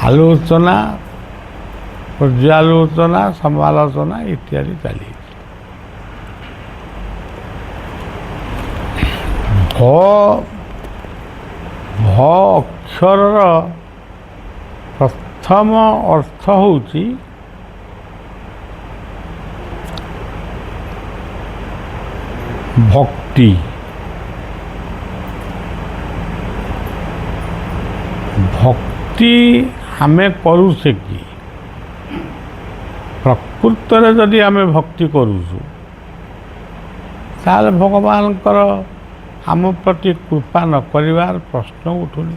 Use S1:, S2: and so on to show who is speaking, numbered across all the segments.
S1: ଆଲୋଚନା, ପର୍ଯ୍ୟାଲୋଚନା, ସମାଲୋଚନା ଇତ୍ୟାଦି ଚାଲିଛି। ଭ ଅକ୍ଷରର ପ୍ରଥମ ଅର୍ଥ ହେଉଛି ଭକ୍ତି। ଭକ୍ତି ଆମେ କରୁଛେ କି? ପ୍ରକୃତରେ ଯଦି ଆମେ ଭକ୍ତି କରୁଛୁ ତାହେଲେ ଭଗବାନଙ୍କର ଆମ ପ୍ରତି କୃପା ନ କରିବାର ପ୍ରଶ୍ନ ଉଠୁନି।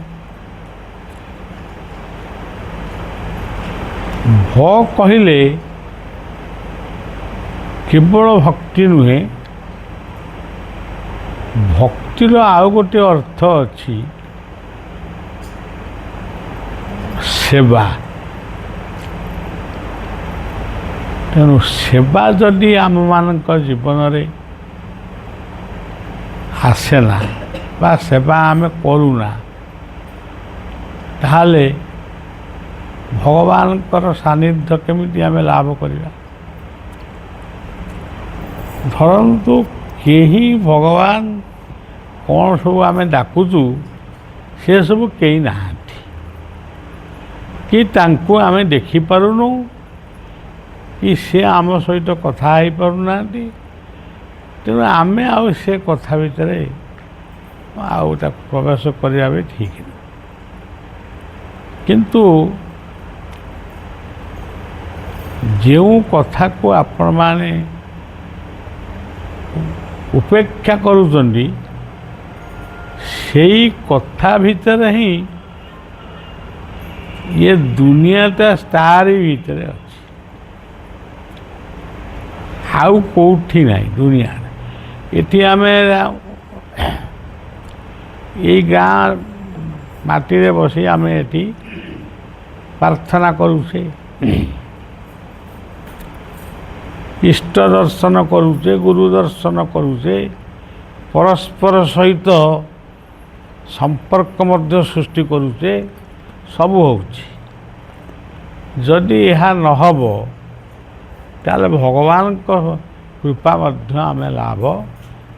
S1: ଭ କହିଲେ କେବଳ ଭକ୍ତି ନୁହେଁ, ଭକ୍ତିର ଆଉ ଗୋଟିଏ ଅର୍ଥ ଅଛି ସେବା। ତେଣୁ ସେବା ଯଦି ଆମମାନଙ୍କ ଜୀବନରେ ଆସେ ନା ବା ସେବା ଆମେ କରୁନା, ତାହେଲେ ଭଗବାନଙ୍କର ସାନ୍ନିଧ୍ୟ କେମିତି ଆମେ ଲାଭ କରିବା? ଧରନ୍ତୁ କେହି ଭଗବାନ କ'ଣ ସବୁ ଆମେ ଡାକୁଛୁ ସେସବୁ କେହି ନାହାନ୍ତି, କି ତାଙ୍କୁ ଆମେ ଦେଖିପାରୁନୁ, କି ସେ ଆମ ସହିତ କଥା ହେଇପାରୁନାହାନ୍ତି। ତେଣୁ ଆମେ ଆଉ ସେ କଥା ଭିତରେ ଆଉ ତାକୁ ପ୍ରବେଶ କରିବା ବି ଠିକ୍ ନୁହେଁ। କିନ୍ତୁ ଯେଉଁ କଥାକୁ ଆପଣମାନେ ଉପେକ୍ଷା କରୁଛନ୍ତି ସେଇ କଥା ଭିତରେ ହିଁ ये दुनियाटा तारी भितर अच्छी, आउ कौठी नहीं दुनिया। ये आम ये गाँ माटी रे बसी आम ये प्रार्थना करुचे, इष्ट दर्शन करुचे, गुरु दर्शन करुचे, परस्पर सहित संपर्क मध्य सृष्टि करुचे, सब होची। जदि यह नहब ताले भगवान को कृपा मध्य आम लाभ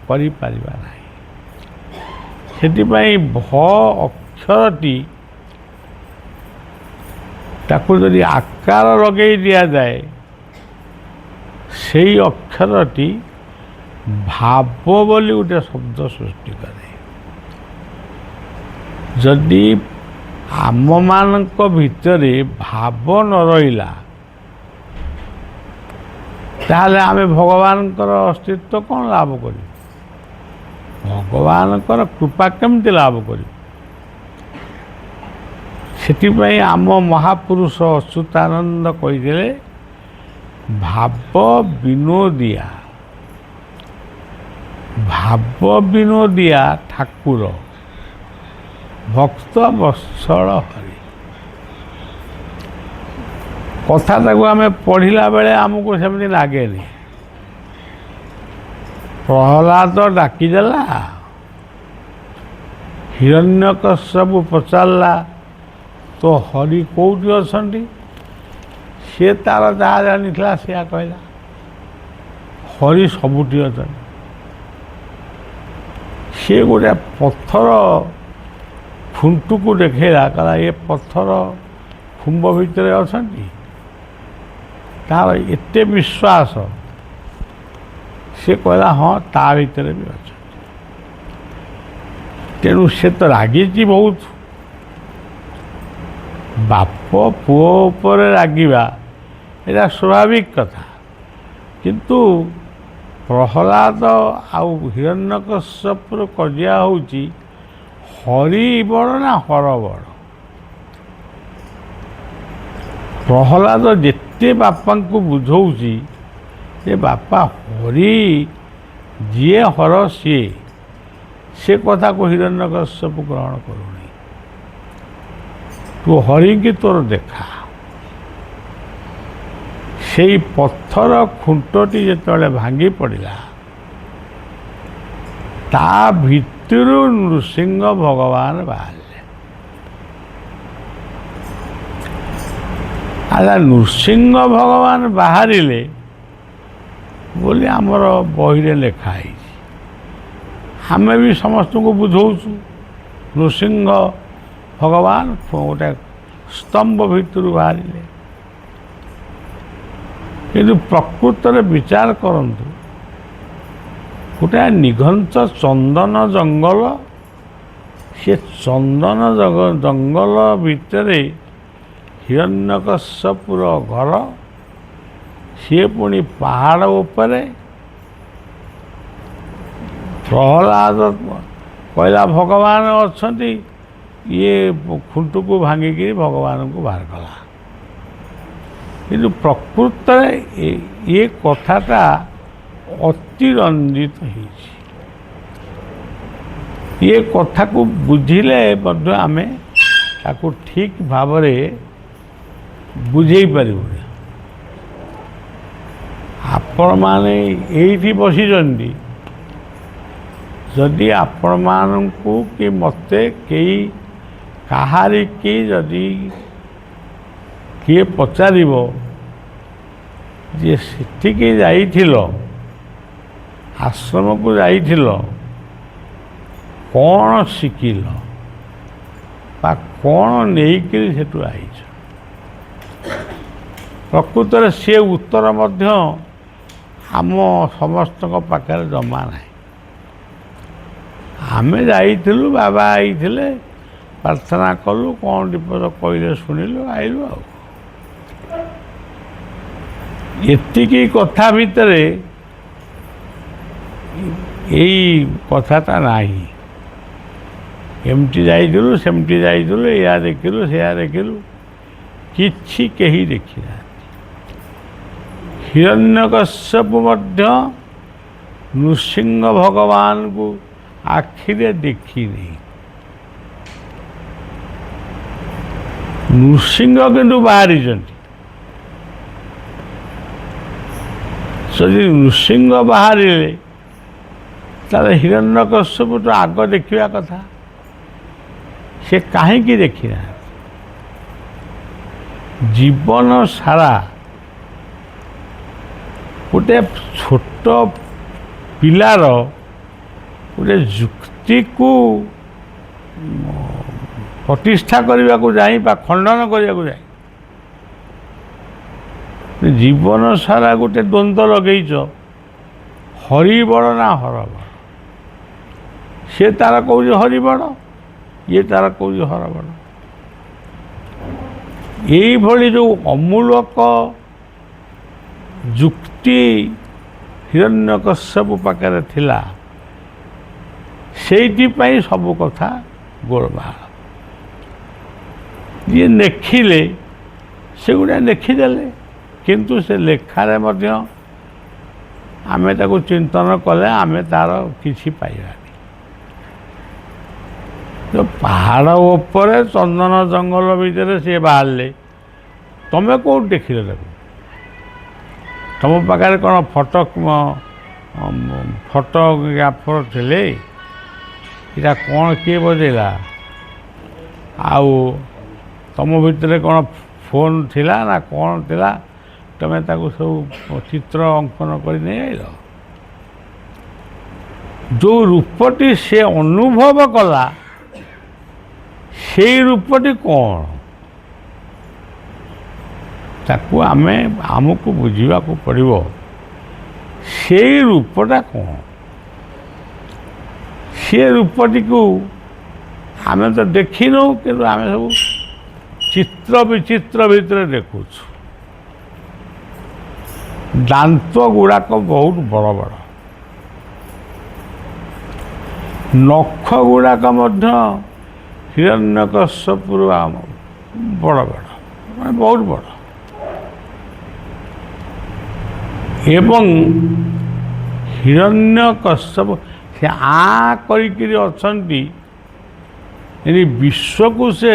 S1: करि परिबा नहीं। सेतिपई भ अक्षरटी ताकू जदि आकार लगे दिया जाए, सेई अक्षरटी भाव बोली गोटे शब्द सृष्टि करे। जदि आम मानक भितरे भाव न रहिला ताहले आमे भगवानकर अस्तित्व कौन लाभ करी? भगवानकर कृपा केमती लाभ करी? सेतिपई आम महापुरुष अच्युतानंद कहिदेले भाव विनोदिया, भाव विनोदिया ठाकुर भक्त वत्सल हरि। कथाटाକୁ ଆମେ ପଢ଼ିଲା ବେଳେ ଆମକୁ ସେମିତି ଲାଗେନି। ପ୍ରହ୍ଲାଦ ଡାକିଦେଲା, ହିରଣ୍ୟକଶ୍ୟପ ପଚାରିଲା ତ ହରି କେଉଁଠି ଅଛନ୍ତି? ସେ ତାର ଯାହା ଜାଣିଥିଲା ସେୟା କହିଲା, ହରି ସବୁଠି ଅଛନ୍ତି। ସେ ଗୋଟେ ପଥର खुंटू को देखेला, कहला ये पत्थर खुंब भितर अछंती। तार एते विश्वास से कहला हाँ ता भितर भी अच्छा। तेणु से तो रागी बहुत, बाप पुओ उपर रागिबा एटा स्वाभाविक कथा। किंतु प्रहलाद आउ हिरण्यकश्यपुर कजिया होची हरि बड़ ना हर बड़। प्रहलाद जेते बापा को बुझौची जे बापा हरि जी हर सी से कथा को हिरण्यकश्यप ग्रहण करूनी। तू हरि की तोर देखा। से पत्थर खुंटटी जिते भांगी पड़ा ता भितरु नृसिंह भगवान बाहर। ଆଚ୍ଛା ନୃସିଂହ ଭଗବାନ ବାହାରିଲେ ବୋଲି ଆମର ବହିରେ ଲେଖା ହେଇଛି। ଆମେ ବି ସମସ୍ତଙ୍କୁ ବୁଝଉଛୁ ନୃସିଂହ ଭଗବାନ ଗୋଟେ ସ୍ତମ୍ଭ ଭିତରୁ ବାହାରିଲେ। କିନ୍ତୁ ପ୍ରକୃତରେ ବିଚାର କରନ୍ତୁ, ଗୋଟେ ନିଘଞ୍ଚ ଚନ୍ଦନ ଜଙ୍ଗଲ, ସେ ଚନ୍ଦନ ଜଙ୍ଗଲ ଭିତରେ ହିରଣ୍ୟକଶ୍ୟପର ଘର, ସିଏ ପୁଣି ପାହାଡ଼ ଉପରେ। ପ୍ରହ୍ଲାଦ କହିଲା ଭଗବାନ ଅଛନ୍ତି, ଇଏ ଖୁଣ୍ଟକୁ ଭାଙ୍ଗିକି ଭଗବାନଙ୍କୁ ବାହାର କଲା। କିନ୍ତୁ ପ୍ରକୃତରେ ଏ କଥାଟା ଅତିରଞ୍ଜିତ ହେଇଛି। ଏ କଥାକୁ ବୁଝିଲେ ମଧ୍ୟ ଆମେ ତାକୁ ଠିକ୍ ଭାବରେ ବୁଝେଇ ପାରିବୁନି। ଆପଣମାନେ ଏଇଠି ବସିଛନ୍ତି, ଯଦି ଆପଣମାନଙ୍କୁ କି ମୋତେ କେହି କାହାରିକି ଯଦି କିଏ ପଚାରିବ ଯେ ସେଠିକି ଯାଇଥିଲ, ଆଶ୍ରମକୁ ଯାଇଥିଲ, କ'ଣ ଶିଖିଲ ବା କ'ଣ ନେଇକରି ସେଠୁ ଆଇଛ, ପ୍ରକୃତରେ ସେ ଉତ୍ତର ମଧ୍ୟ ଆମ ସମସ୍ତଙ୍କ ପାଖରେ ଜମା ନାହିଁ। ଆମେ ଯାଇଥିଲୁ, ବାବା ଆଇଥିଲେ, ପ୍ରାର୍ଥନା କଲୁ, କ'ଣ ବିପଦ କହିଲେ ଶୁଣିଲୁ, ଆଇଲୁ। ଆଉ ଏତିକି କଥା ଭିତରେ ଏଇ କଥାଟା ନାହିଁ। ଏମିତି ଯାଇଥିଲୁ, ସେମିତି ଯାଇଥିଲୁ, ଏଇଆ ଦେଖିଲୁ, ସେଇଆ ଦେଖିଲୁ, କିଛି କେହି ଦେଖିନାହାନ୍ତି। ହିରଣ୍ୟକଶ୍ୟପ ମଧ୍ୟ ନୃସିଂହ ଭଗବାନଙ୍କୁ ଆଖିରେ ଦେଖିନି। ନୃସିଂହ କିନ୍ତୁ ବାହାରିଛନ୍ତି। ଯଦି ନୃସିଂହ ବାହାରିଲେ ତାହେଲେ ହିରଣ୍ୟକଶ୍ୟପ ତ ଆଗ ଦେଖିବା କଥା, ସେ କାହିଁକି ଦେଖିନାହାନ୍ତି? ଜୀବନ ସାରା ଗୋଟେ ଛୋଟ ପିଲାର ଗୋଟେ ଯୁକ୍ତିକୁ ପ୍ରତିଷ୍ଠା କରିବାକୁ ଯାଇ ବା ଖଣ୍ଡନ କରିବାକୁ ଯାଇ ଜୀବନ ସାରା ଗୋଟେ ଦ୍ୱନ୍ଦ୍ୱ ଲଗେଇଛ, ହରିବଳ ନା ହରବଳ। ସେ ତାର କହୁଛି ହରିବଳ, ଇଏ ତାର କହୁଛି ହରବଳ। ଏଇଭଳି ଯେଉଁ ଅମୂଳକ ଯୁକ୍ତି ହିରଣ୍ୟକଶ୍ୟପ ପାଖରେ ଥିଲା, ସେଇଥିପାଇଁ ସବୁ କଥା ଗୋଳମାଳ। ଯିଏ ଲେଖିଲେ ସେଗୁଡ଼ା ଲେଖିଦେଲେ, କିନ୍ତୁ ସେ ଲେଖାରେ ମଧ୍ୟ ଆମେ ତାକୁ ଚିନ୍ତନ କଲେ ଆମେ ତାର କିଛି ପାଇବାନି। ପାହାଡ଼ ଉପରେ ଚନ୍ଦନ ଜଙ୍ଗଲ ଭିତରେ ସିଏ ବାହାରିଲେ, ତମେ କେଉଁଠି ଦେଖିଲ ତାକୁ? ତମ ପାଖରେ କ'ଣ ଫଟୋଗ୍ରାଫର ଥିଲେ? ଏଇଟା କ'ଣ କିଏ ବଜେଇଲା? ଆଉ ତମ ଭିତରେ କ'ଣ ଫୋନ୍ ଥିଲା ନା କ'ଣ ଥିଲା? ତମେ ତାକୁ ସବୁ ଚିତ୍ର ଅଙ୍କନ କରି ନେଇ ଆଇଲ। ଯେଉଁ ରୂପଟି ସେ ଅନୁଭବ କଲା, ସେଇ ରୂପଟି କ'ଣ ତାକୁ ଆମକୁ ବୁଝିବାକୁ ପଡ଼ିବ। ସେଇ ରୂପଟା କ'ଣ? ସେ ରୂପଟିକୁ ଆମେ ତ ଦେଖିନୁ, କିନ୍ତୁ ଆମେ ସବୁ ଚିତ୍ର ବିଚିତ୍ର ଭିତରେ ଦେଖୁଛୁ। ଦାନ୍ତ ଗୁଡ଼ାକ ବହୁତ ବଡ଼ ବଡ଼, ନଖ ଗୁଡ଼ାକ ମଧ୍ୟ ହିରଣ୍ୟକଶ୍ୟପର ବଡ଼ ବଡ଼, ମାନେ ବହୁତ ବଡ଼। ଏବଂ ହିରଣ୍ୟକଶ୍ୟପ ସେ କରିକିରି ଅଛନ୍ତି, ଯଦି ବିଶ୍ୱକୁ ସେ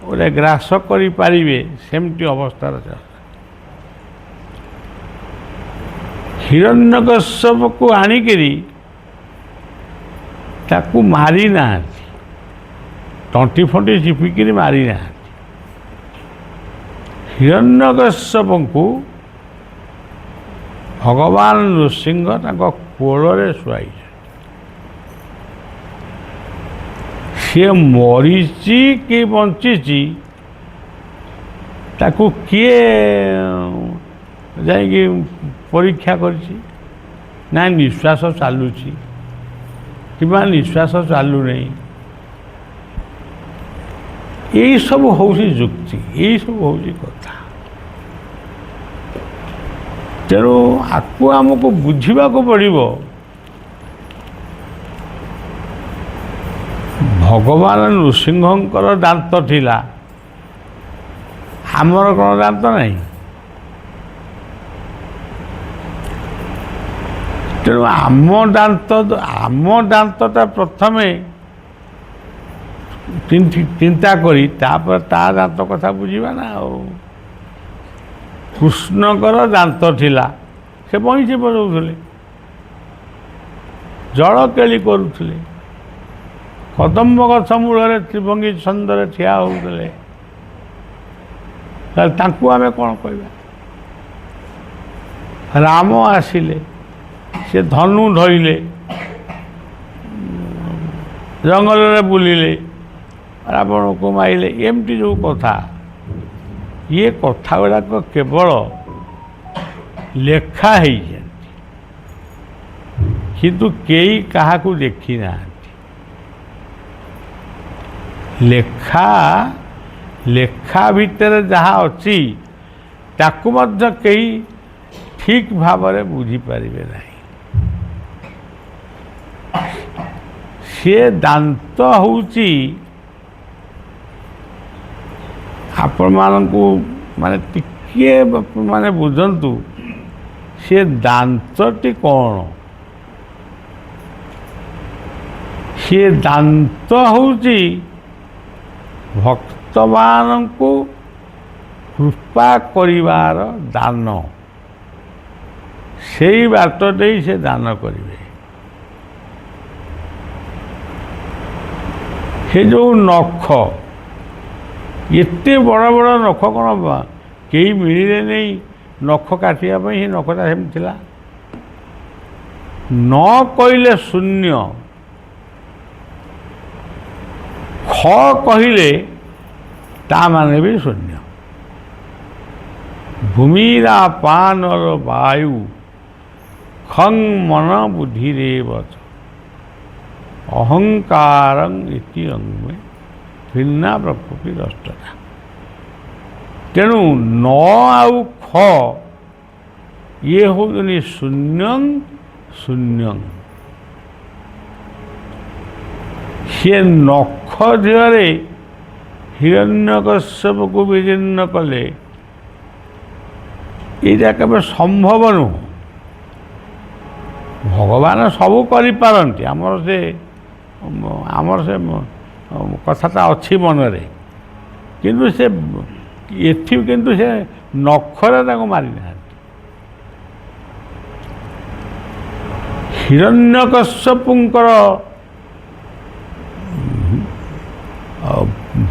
S1: ଗୋଟେ ଗ୍ରାସ କରିପାରିବେ ସେମିତି ଅବସ୍ଥାରେ ଚାଲ। ହିରଣ୍ୟକଶ୍ୟପକୁ ଆଣିକିରି ତାକୁ ମାରି ନାହାନ୍ତି, ତଣ୍ଟି ଫଣ୍ଟି ଚିପିକିରି ମାରି ନାହାନ୍ତି। ହିରଣ୍ୟକଶ୍ୟପଙ୍କୁ ଭଗବାନ ନୃସିଂହ ତାଙ୍କ କୋଳରେ ଶୁଆଇଲେ। ସିଏ ମରିଛି କି ବଞ୍ଚିଛି ତାକୁ କିଏ ଯାଇକି ପରୀକ୍ଷା କରିଛି? ନା ନିଶ୍ୱାସ ଚାଲୁଛି କିମ୍ବା ନିଶ୍ୱାସ ଚାଲୁନାହିଁ। ଏଇସବୁ ହେଉଛି ଯୁକ୍ତି, ଏଇସବୁ ହେଉଛି କଥା। ତେଣୁ ଆକୁ ଆମକୁ ବୁଝିବାକୁ ପଡ଼ିବ। ଭଗବାନ ନୃସିଂହଙ୍କର ଦାନ୍ତ ଥିଲା, ଆମର କ'ଣ ଦାନ୍ତ ନାହିଁ? ତେଣୁ ଆମ ଦାନ୍ତଟା ପ୍ରଥମେ ଚିନ୍ତା କରି ତାପରେ ତା ଦାନ୍ତ କଥା ବୁଝିବା ନା। ଆଉ କୃଷ୍ଣଙ୍କର ଦାନ୍ତ ଥିଲା, ସେ ବଇଁଶୀ ବଜାଉଥିଲେ, ଜଳ କେଳି କରୁଥିଲେ, କଦମ୍ବ ଗଛ ମୂଳରେ ତ୍ରିଭଙ୍ଗୀ ଛନ୍ଦରେ ଠିଆ ହେଉଥିଲେ। ତାହେଲେ ତାଙ୍କୁ ଆମେ କ'ଣ କହିବା? ରାମ ଆସିଲେ, ସେ ଧନୁ ଧଇଲେ, ଜଙ୍ଗଲରେ ବୁଲିଲେ, ରାବଣକୁ ମାଇଲେ, ଏମିତି ଯେଉଁ କଥା, ଇଏ କଥା ଗୁଡ଼ାକ କେବଳ ଲେଖା ହେଇଛନ୍ତି, କିନ୍ତୁ କେହି କାହାକୁ ଦେଖି ନାହାନ୍ତି। ଲେଖା ଭିତରେ ଯାହା ଅଛି ତାକୁ ମଧ୍ୟ କେହି ଠିକ୍ ଭାବରେ ବୁଝିପାରିବେ ନାହିଁ। ସିଏ ଦାନ୍ତ ହେଉଛି, ଆପଣମାନଙ୍କୁ ମାନେ ଟିକିଏ ମାନେ ବୁଝନ୍ତୁ, ସେ ଦାନ୍ତଟି କ'ଣ? ସେ ଦାନ୍ତ ହେଉଛି ଭକ୍ତମାନଙ୍କୁ କୃପା କରିବାର ଦାନ। ସେଇ ବାଟ ଦେଇ ସେ ଦାନ କରିବେ। ସେ ଯେଉଁ ନଖ, ଏତେ ବଡ଼ ବଡ଼ ନଖ କ'ଣ କେହି ମିଳିଲେ ନେଇ ନଖ କାଟିବା ପାଇଁ? ସେ ନଖଟା ସେମିତି ଥିଲା। ନ କହିଲେ ଶୂନ୍ୟ, ଖ କହିଲେ ତା ମାନେ ବି ଶୂନ୍ୟ। ଭୂମିରା ପାନର ବାୟୁ ଖଂ ମନ ବୁଦ୍ଧିରେ ବଚ ଅହଙ୍କାରଂ ଇତି ରଙ୍ଗମେ ଭିନ୍ନା ପ୍ରକୃତି ଦଷ୍ଟତା। ତେଣୁ ନ ଆଉ ଖ ଇଏ ହେଉଛନ୍ତି ଶୂନ୍ୟଂ ଶୂନ୍ୟଂ। ସିଏ ନଖ ଦେହରେ ହିରଣ୍ୟକଶ୍ୟପକୁ ବିଦୀର୍ଣ୍ଣ କଲେ, ଏଇଟା କେବେ ସମ୍ଭବ ନୁହଁ। ଭଗବାନ ସବୁ କରିପାରନ୍ତି, ଆମର ସେ କଥାଟା ଅଛି ମନରେ, କିନ୍ତୁ ସେ ଏଠି କିନ୍ତୁ ସେ ନଖରେ ତାଙ୍କୁ ମାରିନାହାନ୍ତି। ହିରଣ୍ୟକଶ୍ୟପଙ୍କର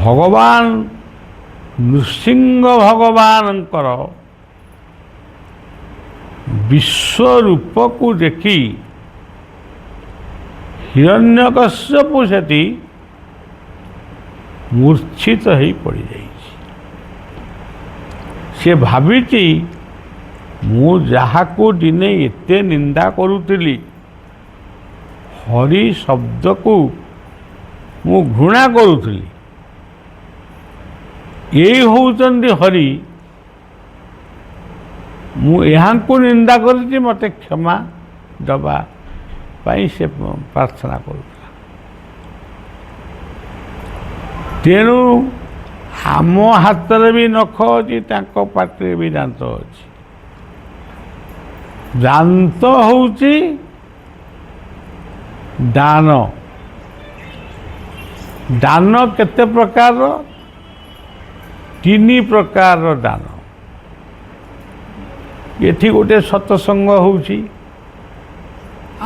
S1: ଭଗବାନ ନୃସିଂହ ଭଗବାନଙ୍କର ବିଶ୍ୱରୂପକୁ ଦେଖି ହିରଣ୍ୟକଶ୍ୟପ ସେଠି ମୂର୍ଚ୍ଛିତ ହେଇ ପଡ଼ିଯାଇଛି। ସେ ଭାବିଛି ମୁଁ ଯାହାକୁ ଦିନେ ଏତେ ନିନ୍ଦା କରୁଥିଲି, ହରି ଶବ୍ଦକୁ ମୁଁ ଘୃଣା କରୁଥିଲି, ଏଇ ହେଉଛନ୍ତି ହରି। ମୁଁ ଏହାଙ୍କୁ ନିନ୍ଦା କରିଛି, ମୋତେ କ୍ଷମା ଦେବା ପାଇଁ ସେ ପ୍ରାର୍ଥନା କରୁଥିଲା। ତେଣୁ ଆମ ହାତରେ ବି ନଖ ଅଛି, ତାଙ୍କ ପାଟିରେ ବି ଦାନ୍ତ ଅଛି। ଦାନ୍ତ ହେଉଛି ଦାନ। ଦାନ କେତେ ପ୍ରକାରର? 3 ପ୍ରକାରର ଦାନ। ଏଠି ଗୋଟେ ସତ୍ସଙ୍ଗ ହେଉଛି,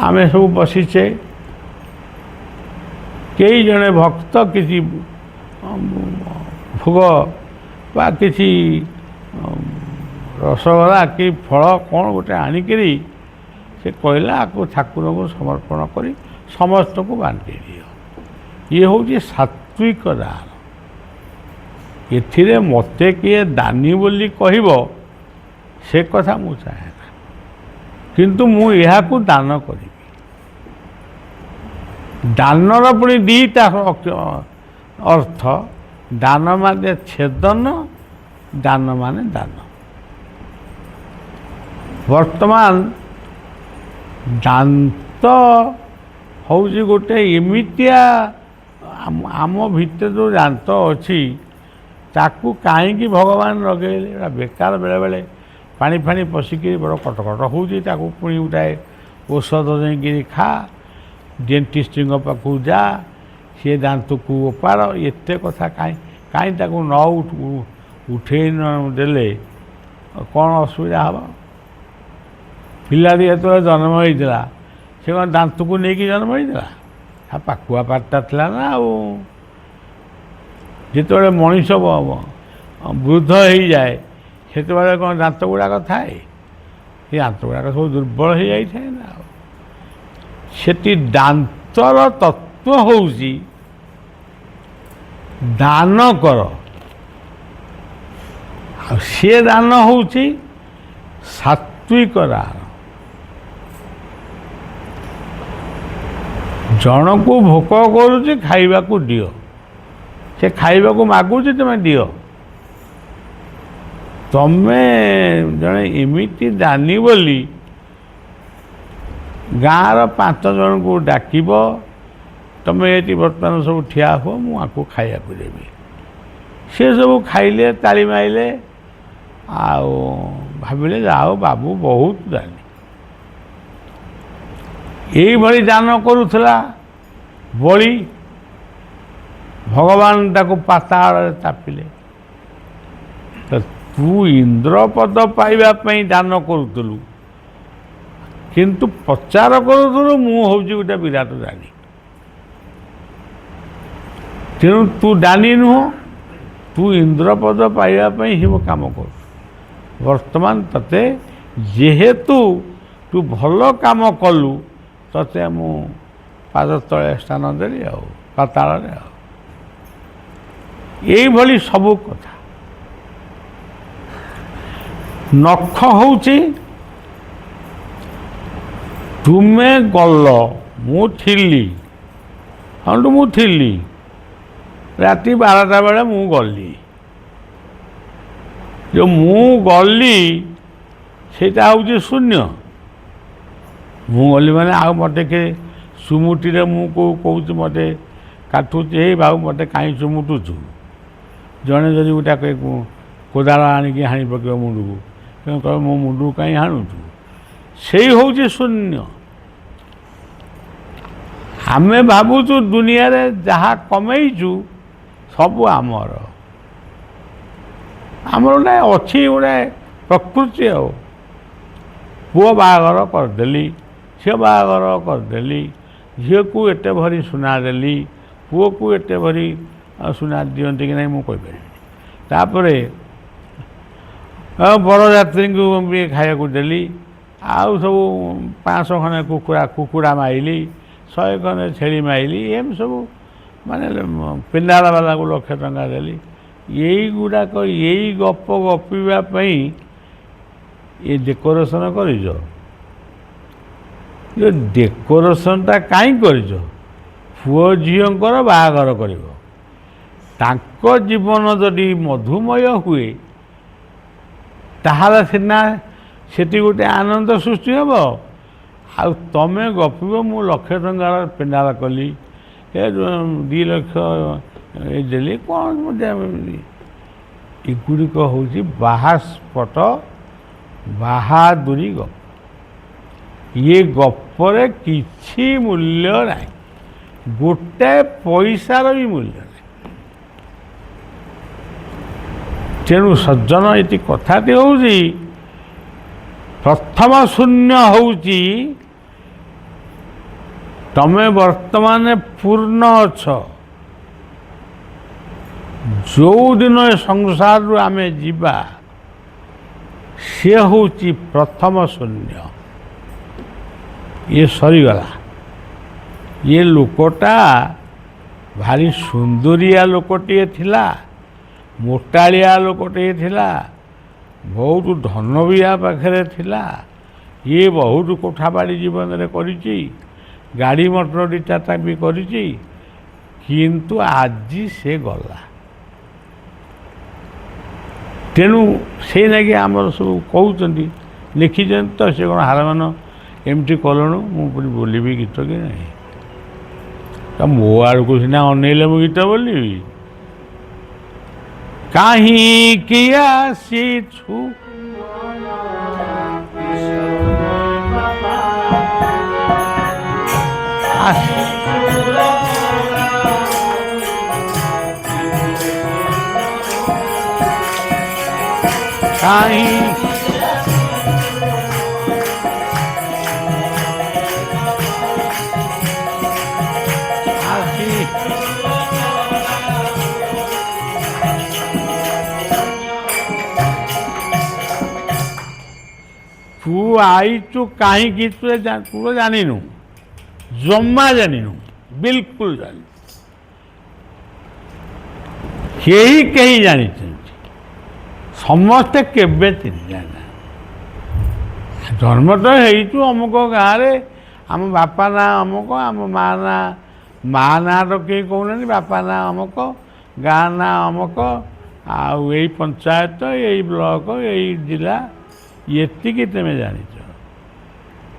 S1: ଆମେ ସବୁ ବସିଛେ, କେହି ଜଣେ ଭକ୍ତ କିଛି ଭୋଗ ବା କିଛି ରସଗୋଲା କି ଫଳ କ'ଣ ଗୋଟେ ଆଣିକିରି ସେ କହିଲା ଆକୁ ଠାକୁରଙ୍କୁ ସମର୍ପଣ କରି ସମସ୍ତଙ୍କୁ ବାଣ୍ଟି ଦିଅ। ଇଏ ହେଉଛି ସାତ୍ଵିକ ଦାନ। ଏଥିରେ ମୋତେ କିଏ ଦାନୀ ବୋଲି କହିବ ସେ କଥା ମୁଁ ଚାହେଁ ନା, କିନ୍ତୁ ମୁଁ ଏହାକୁ ଦାନ କରିବି। ଦାନର ପୁଣି ଦୁଇଟା ଅର୍ଥ, ଦାନ ମାନେ ଛେଦନ, ଦାନ ମାନେ ଦାନ। ବର୍ତ୍ତମାନ ଦାନ୍ତ ହେଉଛି ଗୋଟେ ଏମିତିଆ ଆମ ଭିତରେ ଯେଉଁ ଦାନ୍ତ ଅଛି ତାକୁ କାହିଁକି ଭଗବାନ ଲଗେଇଲେ? ଏଇଟା ବେକାର। ବେଳେବେଳେ ପାଣି ଫାଣି ପଶିକିରି ବଡ଼ କଟକଟ ହେଉଛି, ତାକୁ ପୁଣି ଗୋଟାଏ ଔଷଧ ଦେଇକିରି ଖା, ଡେଣ୍ଟିଷ୍ଟଙ୍କ ପାଖକୁ ଯା, ସିଏ ଦାନ୍ତକୁ ଓପାଡ଼, ଏତେ କଥା କାହିଁ ତାକୁ ନ ଉଠେଇ ନ ଦେଲେ କ'ଣ ଅସୁବିଧା ହେବ? ପିଲାଟି ଯେତେବେଳେ ଜନ୍ମ ହେଇଥିଲା ସେ କ'ଣ ଦାନ୍ତକୁ ନେଇକି ଜନ୍ମ ହେଇଥିଲା? ପାକୁଆ ପାଟିଟା ଥିଲା ନା। ଆଉ ଯେତେବେଳେ ମଣିଷ ବୃଦ୍ଧ ହେଇଯାଏ ସେତେବେଳେ କ'ଣ ଦାନ୍ତ ଗୁଡ଼ାକ ଥାଏ? ସେ ଦାନ୍ତ ଗୁଡ଼ାକ ସବୁ ଦୁର୍ବଳ ହେଇଯାଇଥାଏ ନା। ଆଉ ସେଠି ଦାନ୍ତର ତତ୍ଵ ହେଉଛି ଦାନ କର, ଆଉ ସେ ଦାନ ହେଉଛି ସାତ୍ଵିକ ଦାନ। ଜଣକୁ ଭୋକ କରୁଛି ଖାଇବାକୁ ଦିଅ, ସେ ଖାଇବାକୁ ମାଗୁଛି ତୁମେ ଦିଅ। ତମେ ଜଣେ ଏମିତି ଦାନୀ ବୋଲି ଗାଁର 5 ଜଣଙ୍କୁ ଡାକିବ, ତମେ ଏଠି ବର୍ତ୍ତମାନ ସବୁ ଠିଆ ହୁଅ, ମୁଁ ଆକୁ ଖାଇବାକୁ ଦେବି। ସେ ସବୁ ଖାଇଲେ, ତାଳି ମାଇଲେ, ଆଉ ଭାବିଲେ ଯାଅ ବାବୁ ବହୁତ ଦାନୀ। ଏଇଭଳି ଦାନ କରୁଥିଲା ବଳି। ଭଗବାନ ତାକୁ ପାତାଳରେ ଚାପିଲେ। ତୁ ଇନ୍ଦ୍ରପଦ ପାଇବା ପାଇଁ ଦାନ କରୁଥିଲୁ, କିନ୍ତୁ ପ୍ରଚାର କରୁଥିଲୁ ମୁଁ ହେଉଛି ଗୋଟେ ବିରାଟ ଦାନୀ। ତେଣୁ ତୁ ଦାନୀ ନୁହଁ, ତୁ ଇନ୍ଦ୍ରପଦ ପାଇବା ପାଇଁ ହିଁ କାମ କରୁ। ବର୍ତ୍ତମାନ ତତେ ଯେହେତୁ ତୁ ଭଲ କାମ କଲୁ, ତତେ ମୁଁ ପାଦ ତଳେ ସ୍ଥାନ ଦେଲି ଆଉ ପାତାଳରେ। ଆଉ ଏଇଭଳି ସବୁ କଥା। ନଖ ହେଉଛି ତୁମେ ଗଲ, ମୁଁ ଥିଲି, ହଁ ମୁଁ ଥିଲି, ରାତି 12ଟା ବେଳେ ମୁଁ ଗଲି। ଯେଉଁ ମୁଁ ଗଲି ସେଇଟା ହେଉଛି ଶୂନ୍ୟ। ମୁଁ ଗଲି ମାନେ ଆଉ ମୋତେ କିଏ ସୁମୁଟିରେ ମୁଁ କହୁଛି, ମୋତେ କାଟୁଛି, ହେଇ ବାବୁ ମୋତେ କାହିଁ ସୁମୁଟୁଛୁ? ଜଣେ ଯଦି ଗୋଟା କୋଦାଳ ଆଣିକି ହାଣି ପକାଇବ ମୁଣ୍ଡକୁ, ତେଣୁ କହିବ ମୋ ମୁଣ୍ଡକୁ କାହିଁ ହାଣୁଛୁ? ସେଇ ହେଉଛି ଶୂନ୍ୟ। ଆମେ ଭାବୁଛୁ ଦୁନିଆରେ ଯାହା କମେଇଛୁ ସବୁ ଆମର। ଆମର ଗୋଟେ ଅଛି ଗୋଟେ ପ୍ରକୃତି। ଆଉ ପୁଅ ବାହାଘର କରିଦେଲି, ଝିଅ ବାହାଘର କରିଦେଲି, ଝିଅକୁ ଏତେ ଭରି ସୁନା ଦେଲି, ପୁଅକୁ ଏତେ ଭରି ସୁନା ଦିଅନ୍ତି କି ନାହିଁ ମୁଁ କହିପାରିବିନି। ତାପରେ ବରଯାତ୍ରୀଙ୍କୁ ବି ଖାଇବାକୁ ଦେଲି, ଆଉ ସବୁ 500 ଖଣ୍ଡେ କୁକୁଡ଼ା ମାଇଲି, 100 ଖଣ୍ଡେ ଛେଳି ମାଇଲି, ଏମିତି ସବୁ ମାନେ ପିଣ୍ଡାଳବାଲାକୁ ଲକ୍ଷେ ଟଙ୍କା ଦେଲି। ଏଇଗୁଡ଼ାକ ଏଇ ଗପ ଗପିବା ପାଇଁ ଏ ଡେକୋରେସନ୍ କରିଛ? ଏ ଡେକୋରେସନ୍ଟା କାହିଁ କରିଛ? ପୁଅ ଝିଅଙ୍କର ବାହାଘର କରିବ, ତାଙ୍କ ଜୀବନ ଯଦି ମଧୁମୟ ହୁଏ ତାହେଲେ ସିନା ସେଠି ଗୋଟେ ଆନନ୍ଦ ସୃଷ୍ଟି ହେବ। ଆଉ ତମେ ଗପିବ ମୁଁ ଲକ୍ଷେ ଟଙ୍କାର ପେଣ୍ଡାଲ କଲି, 2 ଲକ୍ଷ ଦେଲି, କ'ଣ ଏଗୁଡ଼ିକ ହେଉଛି ବାହାସ୍ପଟ ବାହାଦୁରୀ ଗପ। ଇଏ ଗପରେ କିଛି ମୂଲ୍ୟ ନାହିଁ, ଗୋଟାଏ ପଇସାର ବି ମୂଲ୍ୟ ନାହିଁ। ତେଣୁ ସଜ୍ଜନ, ଏଠି କଥାଟି ହେଉଛି ପ୍ରଥମ ଶୂନ୍ୟ ହେଉଛି ତମେ ବର୍ତ୍ତମାନ ପୂର୍ଣ୍ଣ ଅଛ। ଯେଉଁ ଦିନ ଏ ସଂସାରରୁ ଆମେ ଯିବା ସେ ହେଉଛି ପ୍ରଥମ ଶୂନ୍ୟ। ଇଏ ସରିଗଲା। ଇଏ ଲୋକଟା ଭାରି ସୁନ୍ଦରିଆ ଲୋକଟିଏ ଥିଲା, ମୋଟାଳିଆ ଲୋକଟିଏ ଥିଲା, ବହୁତ ଧନ ବି ୟା ପାଖରେ ଥିଲା। ଇଏ ବହୁତ କୋଠାବାଡ଼ି ଜୀବନରେ କରିଛି, ଗାଡ଼ି ମଟର ଦୁଇ ଚାରିଟା ବି କରିଛି, କିନ୍ତୁ ଆଜି ସେ ଗଲା। ତେଣୁ ସେଇ ନାଗି ଆମର ସବୁ କହୁଛନ୍ତି, ଲେଖିଛନ୍ତି ତ, ସେ କ'ଣ ହାରମାନ ଏମିତି କଲୁଣୁ, ମୁଁ ପୁଣି ବୋଲିବି ଗୀତ କି ନାହିଁ? ତ ମୋ ଆଡ଼କୁ ସିନା ଅନେଇଲେ ମୁଁ ଗୀତ ବୋଲିବି। କାହିଁକି ଆସିଛୁ ତୁ ଆଇଛୁ କାହିଁକି ତୁ ଜାଣିନୁ, ଜମା ଜାଣିନୁ, ବିଲକୁଲ ଜାଣିନୁ। କେହି ଜାଣିଛନ୍ତି, ସମସ୍ତେ କେବେ ଜାଣିନା। ଜନ୍ମ ତ ହେଇଛୁ ଅମୁକ ଗାଁରେ, ଆମ ବାପା ନାଁ ଅମୁକ, ଆମ ମା ନାଁ ତ କେହି କହୁନାହାନ୍ତି, ବାପା ନାଁ ଅମୁକ, ଗାଁ ନାଁ ଅମୁକ, ଆଉ ଏଇ ପଞ୍ଚାୟତ, ଏଇ ବ୍ଲକ, ଏଇ ଜିଲ୍ଲା, ଏତିକି ତୁମେ ଜାଣିଛ।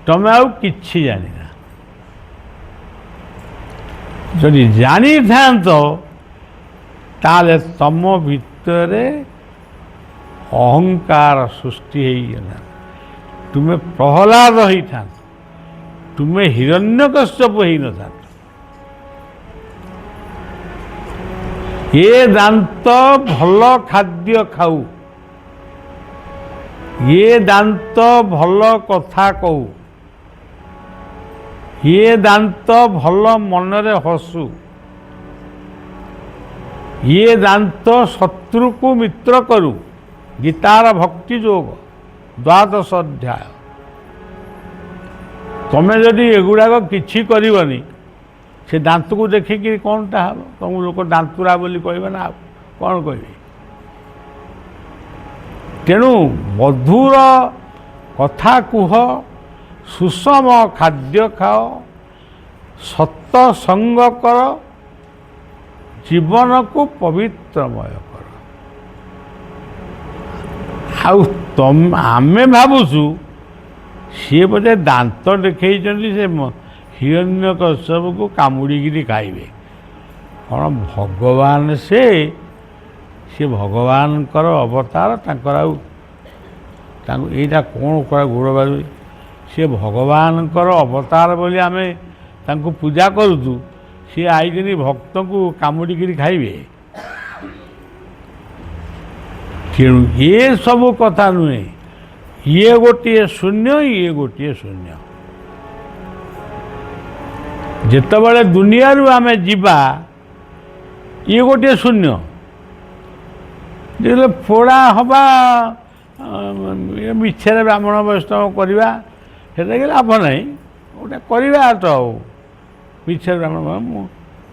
S1: ତୁମେ ଆଉ କିଛି ଜାଣିନା। ଯଦି ଜାଣିଥାନ୍ତ ତାହେଲେ ତମ ଭିତରେ ଅହଙ୍କାର ସୃଷ୍ଟି ହେଇଗଲା, ତୁମେ ପ୍ରହ୍ଲାଦ ହେଇଥାନ୍ତ, ତୁମେ ହିରଣ୍ୟକଶ୍ୟପ ହେଇନଥାନ୍ତ। ଏ ଦାନ୍ତ ଭଲ ଖାଦ୍ୟ ଖାଉ, ଏ ଦାନ୍ତ ଭଲ କଥା କହୁ, ଏ ଦାନ୍ତ ଭଲ ମନରେ ହସୁ, ଏ ଦାନ୍ତ ଶତ୍ରୁକୁ ମିତ୍ର କରୁ। ଗୀତାର ଭକ୍ତି ଯୋଗ 12 ଅଧ୍ୟାୟ। ତମେ ଯଦି ଏଗୁଡ଼ାକ କିଛି କରିବନି, ସେ ଦାନ୍ତକୁ ଦେଖିକି କ'ଣଟା ହେବ? ତମକୁ ଲୋକ ଦାନ୍ତୁରା ବୋଲି କହିବେ ନା, ଆଉ କ'ଣ କହିବେ? ତେଣୁ ମଧୁର କଥା କୁହ, ସୁଷମ ଖାଦ୍ୟ ଖାଅ, ସତ୍ସଙ୍ଗ କର, ଜୀବନକୁ ପବିତ୍ରମୟ କର। ଆଉ ଆମେ ଭାବୁଛୁ ସିଏ ବୋଧେ ଦାନ୍ତ ଦେଖେଇଛନ୍ତି, ସେ ହିରଣ୍ୟକଶ୍ୟପକୁ କାମୁଡ଼ିକିରି ଖାଇବେ। କ'ଣ ଭଗବାନ ସେ ଭଗବାନଙ୍କର ଅବତାର, ତାଙ୍କର ଆଉ ତାଙ୍କୁ ଏଇଟା କ'ଣ କରା ଗୋଡ଼ ବାଜୁଛି? ସେ ଭଗବାନଙ୍କର ଅବତାର ବୋଲି ଆମେ ତାଙ୍କୁ ପୂଜା କରୁଛୁ, ସିଏ ଆଇକିରି ଭକ୍ତଙ୍କୁ କାମୁଡ଼ିକିରି ଖାଇବେ? ତେଣୁ ଏସବୁ କଥା ନୁହେଁ। ଇଏ ଗୋଟିଏ ଶୂନ୍ୟ, ଇଏ ଗୋଟିଏ ଶୂନ୍ୟ। ଯେତେବେଳେ ଦୁନିଆରୁ ଆମେ ଯିବା, ଇଏ ଗୋଟିଏ ଶୂନ୍ୟ। ଯେତେବେଳେ ପୋଡ଼ା ହେବା, ମିଛରେ ବ୍ରାହ୍ମଣ ବୈଷ୍ଣବ କରିବା, ସେଟା କି ଲାଭ ନାହିଁ। ଗୋଟେ କରିବା ତ, ଆଉ ମିଛରେ ବ୍ରାହ୍ମଣ, ମୁଁ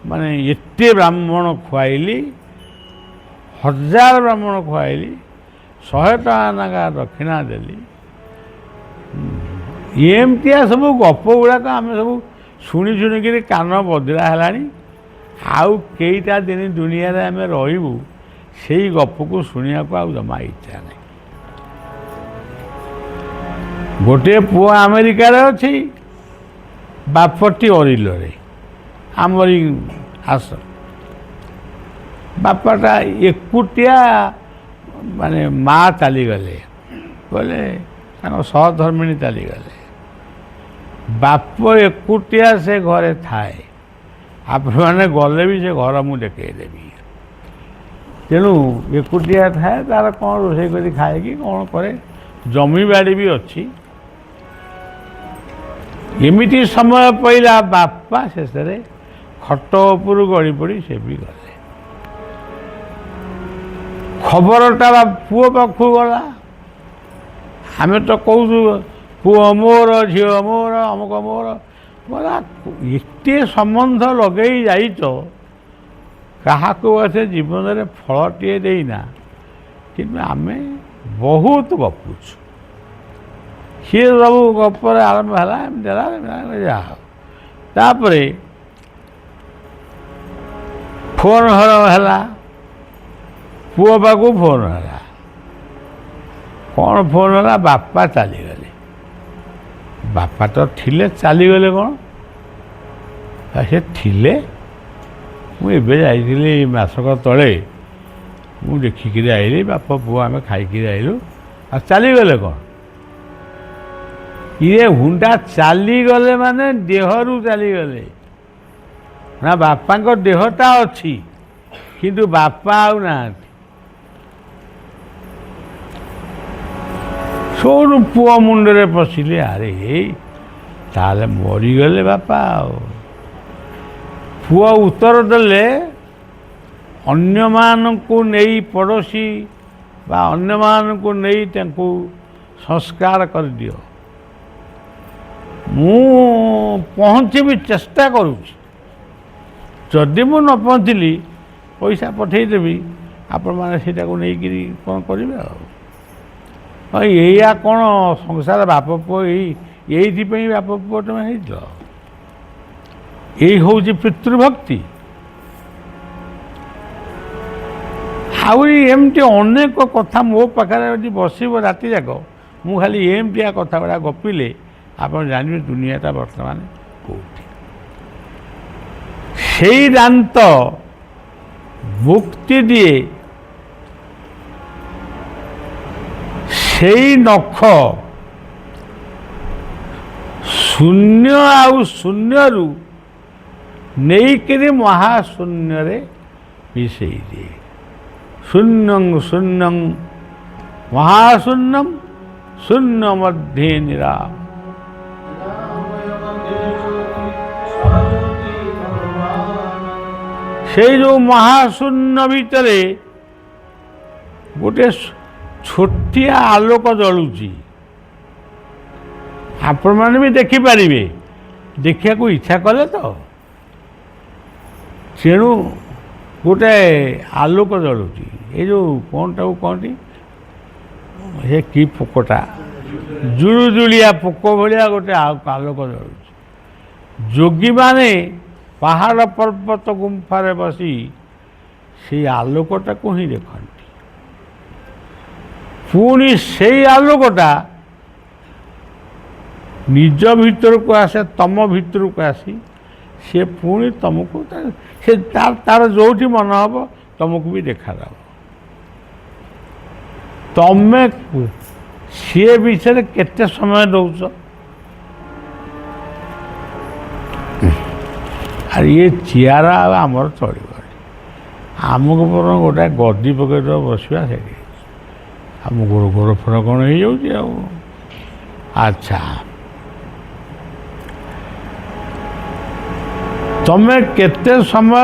S1: ମାନେ ଏତେ ବ୍ରାହ୍ମଣ ଖୁଆଇଲି, 1000 ବ୍ରାହ୍ମଣ ଖୁଆଇଲି, 100 ଟଙ୍କା ନାଗା ଦକ୍ଷିଣା ଦେଲି। ଏମିତିଆ ସବୁ ଗପ ଗୁଡ଼ାକ ଆମେ ସବୁ ଶୁଣିକିରି କାନ ବଦିରା ହେଲାଣି। ଆଉ କେଇଟା ଦିନ ଦୁନିଆରେ ଆମେ ରହିବୁ, ସେଇ ଗପକୁ ଶୁଣିବାକୁ ଆଉ ଜମା ଇଚ୍ଛା ନାହିଁ। ଗୋଟିଏ ପୁଅ ଆମେରିକାରେ ଅଛି, ବାପଟି ଅରିଲରେ, ଆମରି ଆସ। ବାପାଟା ଏକୁଟିଆ, ମାନେ ମା ଚାଲିଗଲେ, କହିଲେ ତାଙ୍କ ସହଧର୍ମିଣୀ ଚାଲିଗଲେ। ବାପ ଏକୁଟିଆ ସେ ଘରେ ଥାଏ। ଆପଣମାନେ ଗଲେ ବି ସେ ଘର ମୁଁ ଦେଖେଇଦେବି। ତେଣୁ ଏକୁଟିଆ ଥାଏ, ତାର କ'ଣ ରୋଷେଇ କରି ଖାଏ କି କ'ଣ କରେ। ଜମିବାଡ଼ି ବି ଅଛି। ଏମିତି ସମୟ ପଇଲା, ବାପା ଶେଷରେ ଖଟ ଉପରୁ ଗଳି ପଡ଼ି ସେ ବି ଗଲେ। ଖବରଟା ପୁଅ ପାଖକୁ ଗଲା। ଆମେ ତ କହୁଛୁ ପୁଅ ମୋର, ଝିଅ ମୋର, ଅମୁକ ମୋର, ଏତେ ସମ୍ବନ୍ଧ ଲଗେଇ ଯାଇଛ, କାହାକୁ ସେ ଜୀବନରେ ଫଳଟିଏ ଦେଇନା, କିନ୍ତୁ ଆମେ ବହୁତ ଗପୁଛୁ। ସିଏ ସବୁ ଗପରେ ଆରମ୍ଭ ହେଲା, ଏମିତି ହେଲା, ଯାହା ହଉ। ତାପରେ ଫୋନ୍ ହେଲା, ପୁଅ ପାଖକୁ ଫୋନ୍ ହେଲା। କ'ଣ ଫୋନ୍ ହେଲା? ବାପା ଚାଲିଗଲେ। ବାପା ତ ଥିଲେ, ଚାଲିଗଲେ କ'ଣ? ସେ ଥିଲେ। ମୁଁ ଏବେ ଯାଇଥିଲି ମାସକ ତଳେ, ମୁଁ ଦେଖିକିରି ଆଇଲି, ବାପ ପୁଅ ଆମେ ଖାଇକିରି ଆଇଲୁ, ଆଉ ଚାଲିଗଲେ କ'ଣ? ଇଏ ହୁଣ୍ଡା ଚାଲିଗଲେ ମାନେ ଦେହରୁ ଚାଲିଗଲେ ନା, ବାପାଙ୍କ ଦେହଟା ଅଛି କିନ୍ତୁ ବାପା ଆଉ ନାହାନ୍ତି। ସୋଉଠୁ ପୁଅ ମୁଣ୍ଡରେ ପଶିଲେ, ଆରେ ତାହେଲେ ମରିଗଲେ ବାପା। ଆଉ ପୁଅ ଉତ୍ତର ଦେଲେ, ଅନ୍ୟମାନଙ୍କୁ ନେଇ, ପଡ଼ୋଶୀ ବା ଅନ୍ୟମାନଙ୍କୁ ନେଇ ତାଙ୍କୁ ସଂସ୍କାର କରିଦିଅ। ମୁଁ ପହଞ୍ଚିବି, ଚେଷ୍ଟା କରୁଛି। ଯଦି ମୁଁ ନ ପହଞ୍ଚିଲି, ପଇସା ପଠେଇଦେବି, ଆପଣମାନେ ସେଇଟାକୁ ନେଇକିରି କ'ଣ କରିବେ। ଆଉ ଏଇଆ କ'ଣ ସଂସାର? ବାପ ପୁଅ ଏଇଥିପାଇଁ ବାପ ପୁଅ ତମେ ହେଇଛ? ଏଇ ହେଉଛି ପିତୃଭକ୍ତି। ଆହୁରି ଏମିତି ଅନେକ କଥା ମୋ ପାଖରେ ଯଦି ବସିବ ରାତି ଯାକ, ମୁଁ ଖାଲି ଏମିତିଆ କଥା ଗୁଡ଼ା ଗପିଲେ ଆପଣ ଜାଣିବେ ଦୁନିଆଟା ବର୍ତ୍ତମାନ କେଉଁଠି। ସେଇ ଦାନ୍ତ ମୁକ୍ତି ଦିଏ, ସେଇ ନଖ ଶୂନ୍ୟ ଆଉ ଶୂନ୍ୟରୁ ନେଇକିରି ମହାଶୂନ୍ୟରେ ମିଶେଇ ଦିଏ। ଶୂନ୍ୟଂ ଶୂନ୍ୟଂ ମହାଶୂନ୍ୟଂ ଶୂନ୍ୟ ମଧ୍ୟେ ନିରାମ। ସେଇ ଯେଉଁ ମହାଶୂନ୍ୟ ଭିତରେ ଗୋଟେ ଛୋଟିଆ ଆଲୋକ ଜଳୁଛି, ଆପଣମାନେ ବି ଦେଖିପାରିବେ, ଦେଖିବାକୁ ଇଚ୍ଛା କଲେ ତ। ତେଣୁ ଗୋଟେ ଆଲୋକ ଜଳୁଛି। ଏ ଯେଉଁ କ'ଣଟାକୁ କହନ୍ତି, ସେ କି ପୋକଟା, ଜୁଳୁଜୁଳିଆ ପୋକ ଭଳିଆ ଗୋଟେ ଆଲୋକ ଜଳୁଛି। ଯୋଗୀମାନେ ପାହାଡ଼ ପର୍ବତ ଗୁମ୍ଫାରେ ବସି ସେଇ ଆଲୋକଟାକୁ ହିଁ ଦେଖନ୍ତି। ପୁଣି ସେଇ ଆଲୋକଟା ନିଜ ଭିତରକୁ ଆସେ, ତମ ଭିତରକୁ ଆସି ସେ ପୁଣି ତମକୁ, ସେ ତାର ଯେଉଁଠି ମନ ହେବ ତମକୁ ବି ଦେଖାଦେବ। ତମେ ସିଏ ବିଷୟରେ କେତେ ସମୟ ଦେଉଛ? ଆରେ ଇଏ ଚିଆର ଆଉ ଆମର ଚଳିବନି, ଆମକୁ ବରଂ ଗୋଟେ ଗଦି ପକେଇଦେବ, ବସିବା ସେଠି। ଆମ ଗୋଡ଼ ଫୋଡ଼ କ'ଣ ହେଇଯାଉଛି ଆଉ। ଆଚ୍ଛା, ତମେ କେତେ ସମୟ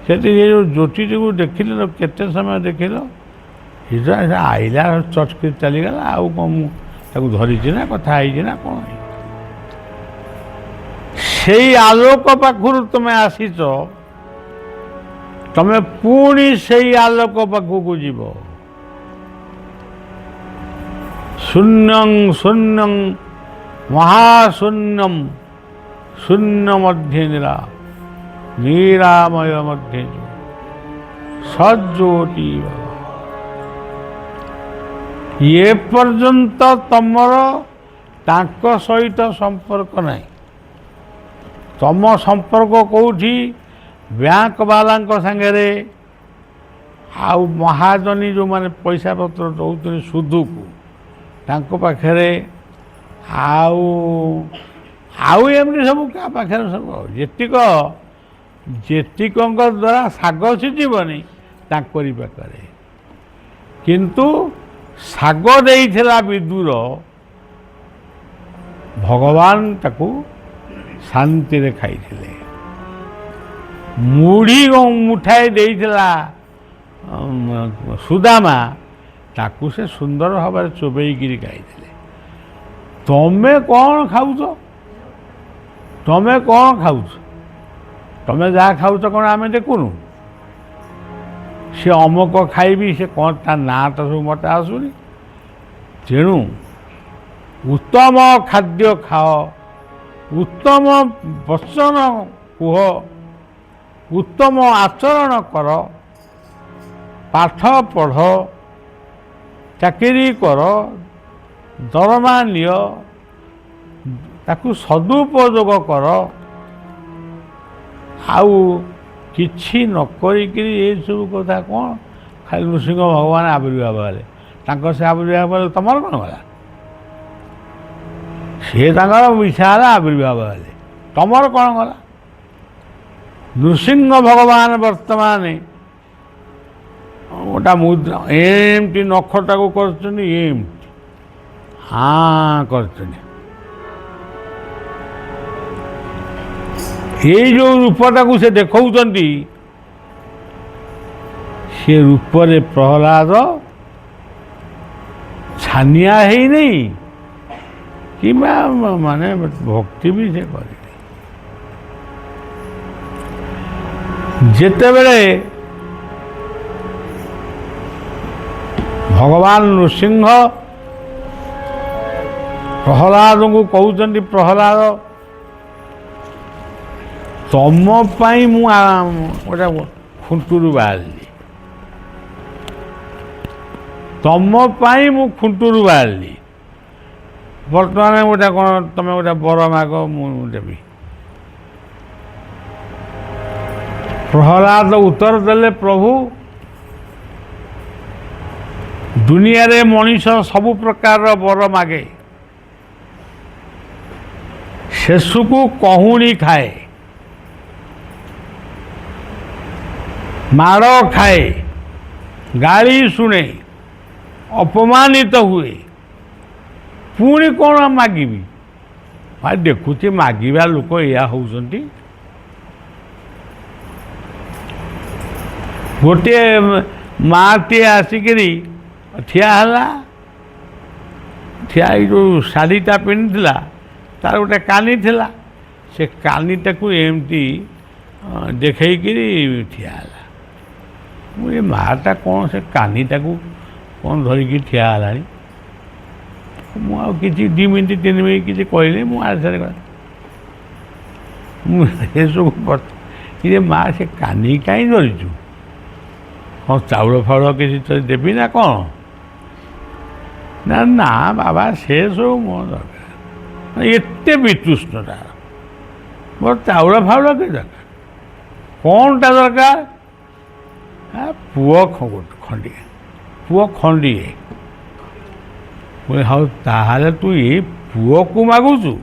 S1: ସେଠି ଏ ଯେଉଁ ଜ୍ୟୋତିଟିକୁ ଦେଖିଲ, କେତେ ସମୟ ଦେଖିଲ? ସେଟା ଆଇଲା ଚଟକି ଚାଲିଗଲା, ଆଉ କ'ଣ ମୁଁ ତାକୁ ଧରିଛି ନା, କଥା ହେଇଛି ନା କ'ଣ? ସେଇ ଆଲୋକ ପାଖରୁ ତମେ ଆସିଛ, ତମେ ପୁଣି ସେଇ ଆଲୋକ ପାଖକୁ ଯିବ। ଶୂନ୍ୟଂ ଶୂନ୍ୟଂ ମହାଶୂନ୍ୟଂ ଶୂନ୍ୟ ମଧ୍ୟେ ନିରାମୟ ମଧ୍ୟେ ସଜ୍ଜୋତି। ଏ ପର୍ଯ୍ୟନ୍ତ ତମର ତାଙ୍କ ସହିତ ସମ୍ପର୍କ ନାହିଁ। ତମ ସମ୍ପର୍କ କେଉଁଠି? ବ୍ୟାଙ୍କ ବାଲାଙ୍କ ସାଙ୍ଗରେ, ଆଉ ମହାଜନୀ ଯେଉଁମାନେ ପଇସା ପତ୍ର ଦେଉଛନ୍ତି ସୁଧକୁ, ତାଙ୍କ ପାଖରେ, ଆଉ ଏମିତି ସବୁ କାହା ପାଖରେ ସବୁ। ଯେତିକଙ୍କ ଦ୍ୱାରା ଶାଗ ସିଝିବନି ତାଙ୍କରି ପାଖରେ। କିନ୍ତୁ ଶାଗ ଦେଇଥିଲା ବିଦୁର, ଭଗବାନ ତାକୁ ଶାନ୍ତିରେ ଖାଇଥିଲେ। ମୁଢ଼ି ମୁଠାଏ ଦେଇଥିଲା ସୁଦାମା, ତାକୁ ସେ ସୁନ୍ଦର ଭାବରେ ଚୋବେଇକିରି ଖାଇଥିଲେ। ତମେ କ'ଣ ଖାଉଛ? ତମେ କ'ଣ ଖାଉଛ? ତମେ ଯାହା ଖାଉଛ କ'ଣ ଆମେ ଦେଖୁନୁ? ସେ ଅମକ ଖାଇବି, ସେ କ'ଣ ତା ନାଁଟା ସବୁ ମୋତେ ଆସୁନି। ତେଣୁ ଉତ୍ତମ ଖାଦ୍ୟ ଖାଅ, ଉତ୍ତମ ବଚନ କୁହ, ଉତ୍ତମ ଆଚରଣ କର, ପାଠ ପଢ଼, ଚାକିରି କର, ଦରମା ନିଅ, ତାକୁ ସଦୁପଯୋଗ କର। ଆଉ କିଛି ନ କରିକିରି ଏସବୁ କଥା କ'ଣ? ଖାଲି ନୃସିଂହ ଭଗବାନ ଆବିର୍ଭାବ ହେଲେ, ତାଙ୍କର ସେ ଆବିର୍ଭାବ ହେଲେ ତମର କ'ଣ ଗଲା? ସିଏ ତାଙ୍କର ମିଶା ହେଲା ଆବିର୍ଭାବ ହେଲେ, ତମର କ'ଣ ଗଲା? ନୃସିଂହ ଭଗବାନ ବର୍ତ୍ତମାନ ଗୋଟା ମୁଦ୍ରା ଏମିତି ନଖଟାକୁ କରୁଛନ୍ତି, ଏମିତି କରୁଛନ୍ତି। ଏଇ ଯେଉଁ ରୂପଟାକୁ ସେ ଦେଖାଉଛନ୍ତି, ସେ ରୂପରେ ପ୍ରହ୍ଲାଦ ଛାନିଆ ହେଇନି କିମ୍ବା ମାନେ ଭକ୍ତି ବି ସେ କରିନି। ଯେତେବେଳେ ଭଗବାନ ନୃସିଂହ ପ୍ରହ୍ଲାଦଙ୍କୁ କହୁଛନ୍ତି, ପ୍ରହ୍ଲାଦ ତମ ପାଇଁ ମୁଁ ଗୋଟେ ଖୁଣ୍ଟୁରୁ ବାହାରିଲି, ତମ ପାଇଁ ମୁଁ ଖୁଣ୍ଟୁରୁ ବାହାରିଲି, ବର୍ତ୍ତମାନ ଗୋଟେ କ'ଣ ତମେ ଗୋଟେ ବର ମାଗ, ମୁଁ ଦେବି। ପ୍ରହ୍ଲାଦ ଉତ୍ତର ଦେଲେ, ପ୍ରଭୁ ଦୁନିଆରେ ମଣିଷ ସବୁ ପ୍ରକାରର ବର ମାଗେ, ଶେଷକୁ କହୁଣି ଖାଏ, ମାଡ଼ ଖାଏ, ଗାଳି ଶୁଣେ, ଅପମାନିତ ହୁଏ, ପୁଣି କ'ଣ ମାଗିବି? ଭାଇ ଦେଖୁଛି ମାଗିବା ଲୋକ ଏଇଆ ହେଉଛନ୍ତି। ଗୋଟିଏ ମାଆଟିଏ ଆସିକିରି ଠିଆ ହେଲା, ଠିଆ ଏଇ ଯେଉଁ ଶାଢ଼ୀଟା ପିନ୍ଧିଥିଲା ତାର ଗୋଟେ କାନି ଥିଲା, ସେ କାନିଟାକୁ ଏମିତି ଦେଖେଇକିରି ଠିଆ ହେଲା। ମୁଁ ଏ ମାଆଟା କ'ଣ ସେ କାନିଟାକୁ କ'ଣ ଧରିକି ଠିଆ ହେଲାଣି? ମୁଁ ଆଉ କିଛି 2 ମିନିଟ୍ 3 ମିନିଟ୍ କିଛି କହିଲି, ମୁଁ ଆଡ଼େ ଗଲା। ମୁଁ ଏସବୁ ଇରେ ମା ସେ କାନି କାହିଁ ଧରିଛୁ? କ'ଣ ଚାଉଳ ଫାଉଳ କିଛି ତ ଦେବି ନା କ'ଣ? ନା ନା ବାବା, ସେସବୁ ମୋ ଦରକାର, ଏତେ ବିତୃଷ୍ଣ ତାର, ମୋର ଚାଉଳ ଫାଉଳ କିଛି ଦରକାର, କ'ଣଟା ଦରକାର? ପୁଅ ଖଣ୍ଡିଏ, ପୁଅ ଖଣ୍ଡିଏ। ବୋଲେ ହଉ, ତାହେଲେ ତୁ ଏ ପୁଅକୁ ମାଗୁଛୁ?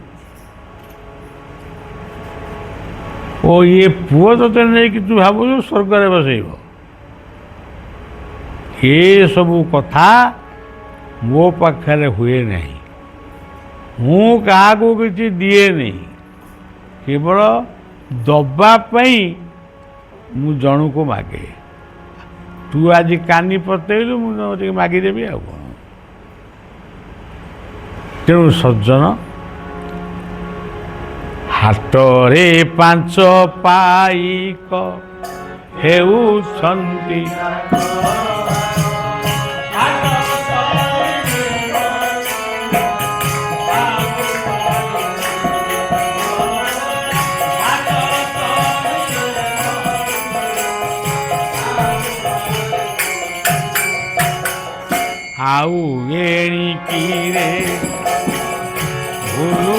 S1: ଓ ଇଏ ପୁଅ ତୋତେ ନେଇକି ତୁ ଭାବୁଛୁ ସ୍ୱର୍ଗରେ ବସେଇବ? ଏସବୁ କଥା ମୋ ପାଖରେ ହୁଏ ନାହିଁ। ମୁଁ କାହାକୁ କିଛି ଦିଏନି, କେବଳ ଦବା ପାଇଁ ମୁଁ ଜଣକୁ ମାଗେ। ତୁ ଆଜି କାନି ପତେଇଲୁ, ମୁଁ ଟିକେ ମାଗିଦେବି ଆଉ କ'ଣ। ତେଣୁ ସଜ୍ଜନ, ହାଟରେ 5 ପାଇକ ହେଉଛନ୍ତି, ଆଉ ଏଣିକିରେ ଉଡ଼ୁ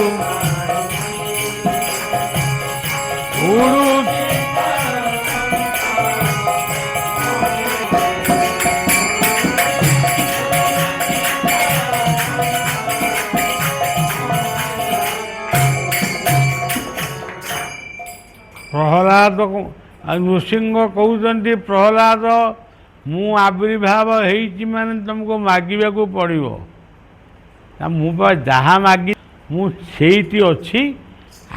S1: ପ୍ରହ୍ଲାଦ ନୃସିଂହ କହୁଛନ୍ତି, ପ୍ରହ୍ଲାଦ ମୁଁ ଆବିର୍ଭାବ ହେଇଛି ମାନେ ତୁମକୁ ମାଗିବାକୁ ପଡ଼ିବ। ମୁଁ ବା ଯାହା ମାଗି ମୁଁ ସେଇଠି ଅଛି,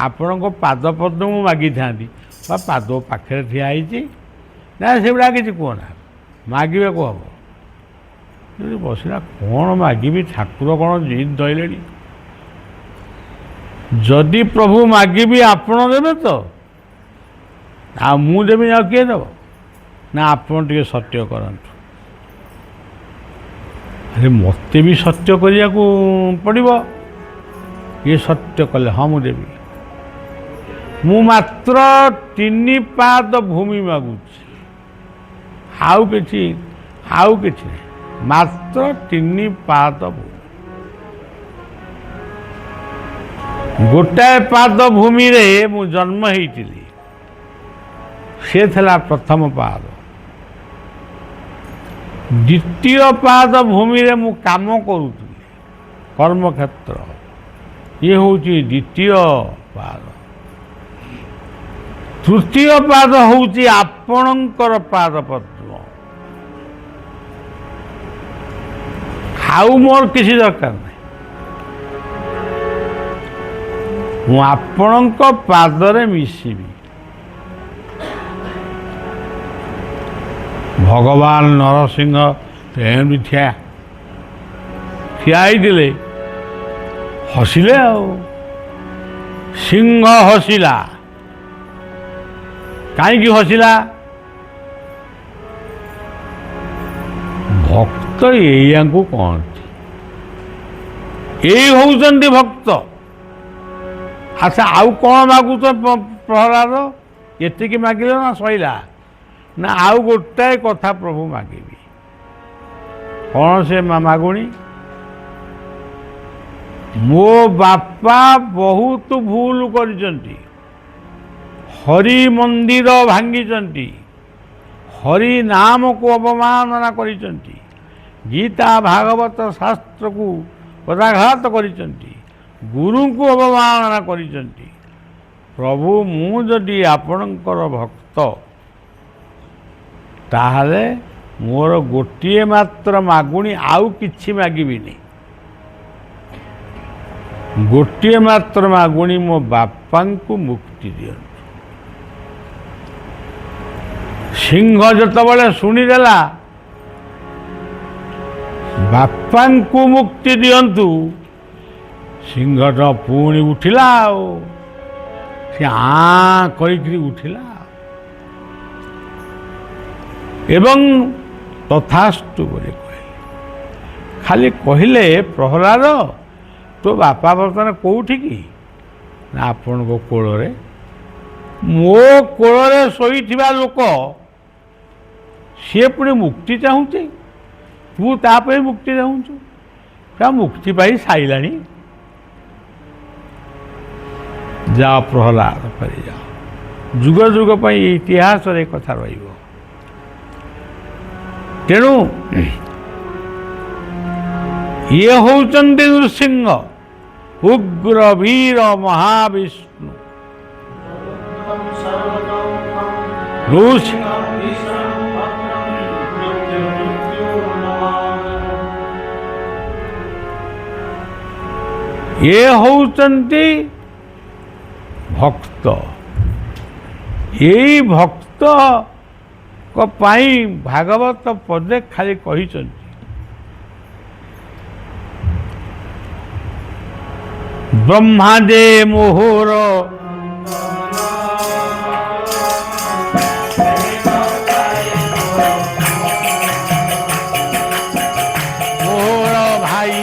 S1: ଆପଣଙ୍କ ପାଦ ପଦ୍ମ ମୁଁ ମାଗିଥାନ୍ତି, ବା ପାଦ ପାଖରେ ଠିଆ ହେଇଛି। ନା ସେଗୁଡ଼ା କିଛି କୁହନା, ମାଗିବାକୁ ହେବ। ଯଦି ବସିଲା କ'ଣ ମାଗିବି, ଠାକୁର କ'ଣ ଜିଦ୍ ଧଇଲେଣି। ଯଦି ପ୍ରଭୁ ମାଗିବି ଆପଣ ଦେବେ ତ, ଆଉ ମୁଁ ଦେବି ଆଉ କିଏ ଦେବ? ନା ଆପଣ ଟିକେ ସତ୍ୟ କରନ୍ତୁ। ଆରେ ମୋତେ ବି ସତ୍ୟ କରିବାକୁ ପଡ଼ିବ। ଇଏ ସତ୍ୟ କଲେ ହଁ ମୁଁ ଦେବି। ମୁଁ ମାତ୍ର 3 ପାଦ ଭୂମି ମାଗୁଛି, ଆଉ କିଛି ନାହିଁ, ମାତ୍ର 3 ପାଦ ଭୂମି। ଗୋଟାଏ ପାଦ ଭୂମିରେ ମୁଁ ଜନ୍ମ ହେଇଥିଲି, ସେ ଥିଲା ପ୍ରଥମ ପାଦ। ଦ୍ୱିତୀୟ ପାଦ ଭୂମିରେ ମୁଁ କାମ କରୁଥିଲି, କର୍ମକ୍ଷେତ୍ର, ଇଏ ହେଉଛି ଦ୍ୱିତୀୟ ପାଦ। ତୃତୀୟ ପାଦ ହେଉଛି ଆପଣଙ୍କର ପାଦ ପଦ୍ମ। ଆଉ ମୋର କିଛି ଦରକାର ନାହିଁ। ମୁଁ ଆପଣଙ୍କ ପାଦରେ ମିଶିବି। ଭଗବାନ ନରସିଂହ ଏମିତି ଠିଆ ହେଇଥିଲେ, ହସିଲେ ଆଉ। ସିଂହ ହସିଲା। କାହିଁକି ହସିଲା? ଭକ୍ତ ଏଇଆଙ୍କୁ କହନ୍ତି, ଏଇ ହେଉଛନ୍ତି ଭକ୍ତ। ଆଚ୍ଛା, ଆଉ କ'ଣ ମାଗୁଛ ପ୍ରହ୍ଲାଦ? ଏତିକି ମାଗିଲ ନା ସଇଲା? ନା ଆଉ ଗୋଟାଏ କଥା ପ୍ରଭୁ ମାଗିବି। କ'ଣ ସେ ମାଗୁଣି? ମୋ ବାପା ବହୁତ ଭୁଲ କରିଛନ୍ତି, ହରି ମନ୍ଦିର ଭାଙ୍ଗିଛନ୍ତି, ହରି ନାମକୁ ଅବମାନନା କରିଛନ୍ତି, ଗୀତା ଭାଗବତ ଶାସ୍ତ୍ରକୁ ପଦାଘାତ କରିଛନ୍ତି, ଗୁରୁଙ୍କୁ ଅବମାନନା କରିଛନ୍ତି। ପ୍ରଭୁ, ମୁଁ ଯଦି ଆପଣଙ୍କର ଭକ୍ତ, ତାହେଲେ ମୋର ଗୋଟିଏ ମାତ୍ର ମାଗୁଣି, ଆଉ କିଛି ମାଗିବିନି। ଗୋଟିଏ ମାତ୍ର ମାଗୁଣି, ମୋ ବାପାଙ୍କୁ ମୁକ୍ତି ଦିଅନ୍ତୁ। ସିଂହ ଯେତେବେଳେ ଶୁଣିଦେଲା ବାପାଙ୍କୁ ମୁକ୍ତି ଦିଅନ୍ତୁ, ସିଂହଟା ପୁଣି ଉଠିଲା ଆଉ। ସେ କରିକିରି ଉଠିଲା ଏବଂ ତଥାସ୍ତୁ ବୋଲି କହିଲେ। ଖାଲି କହିଲେ, ପ୍ରହ୍ଲାଦ ତୋ ବାପା ବର୍ତ୍ତମାନ କେଉଁଠି କି? ନା ଆପଣଙ୍କ କୋଳରେ। ମୋ କୋଳରେ ଶୋଇଥିବା ଲୋକ, ସିଏ ପୁଣି ମୁକ୍ତି ଚାହୁଁଛି, ତୁ ତା ପାଇଁ ମୁକ୍ତି ଚାହୁଁଛୁ? ତା ମୁକ୍ତି ପାଇ ସାଇଲାଣି। ଯାଅ ପ୍ରହ୍ଲାଦ, ଫେରି ଯାଅ। ଯୁଗ ଯୁଗ ପାଇଁ ଇତିହାସରେ କଥା ରହିବ। ତେଣୁ ଇଏ ହେଉଛନ୍ତି ନୃସିଂହ, ଉଗ୍ର ବୀର ମହାବିଷ୍ଣୁ। ଇଏ ହେଉଛନ୍ତି ଭକ୍ତ। ଏଇ ଭକ୍ତଙ୍କ ପାଇଁ ଭାଗବତ ପଦେ ଖାଲି କହିଛନ୍ତି, ବ୍ରହ୍ମା ଯେ ମୋହର ଭାଇ,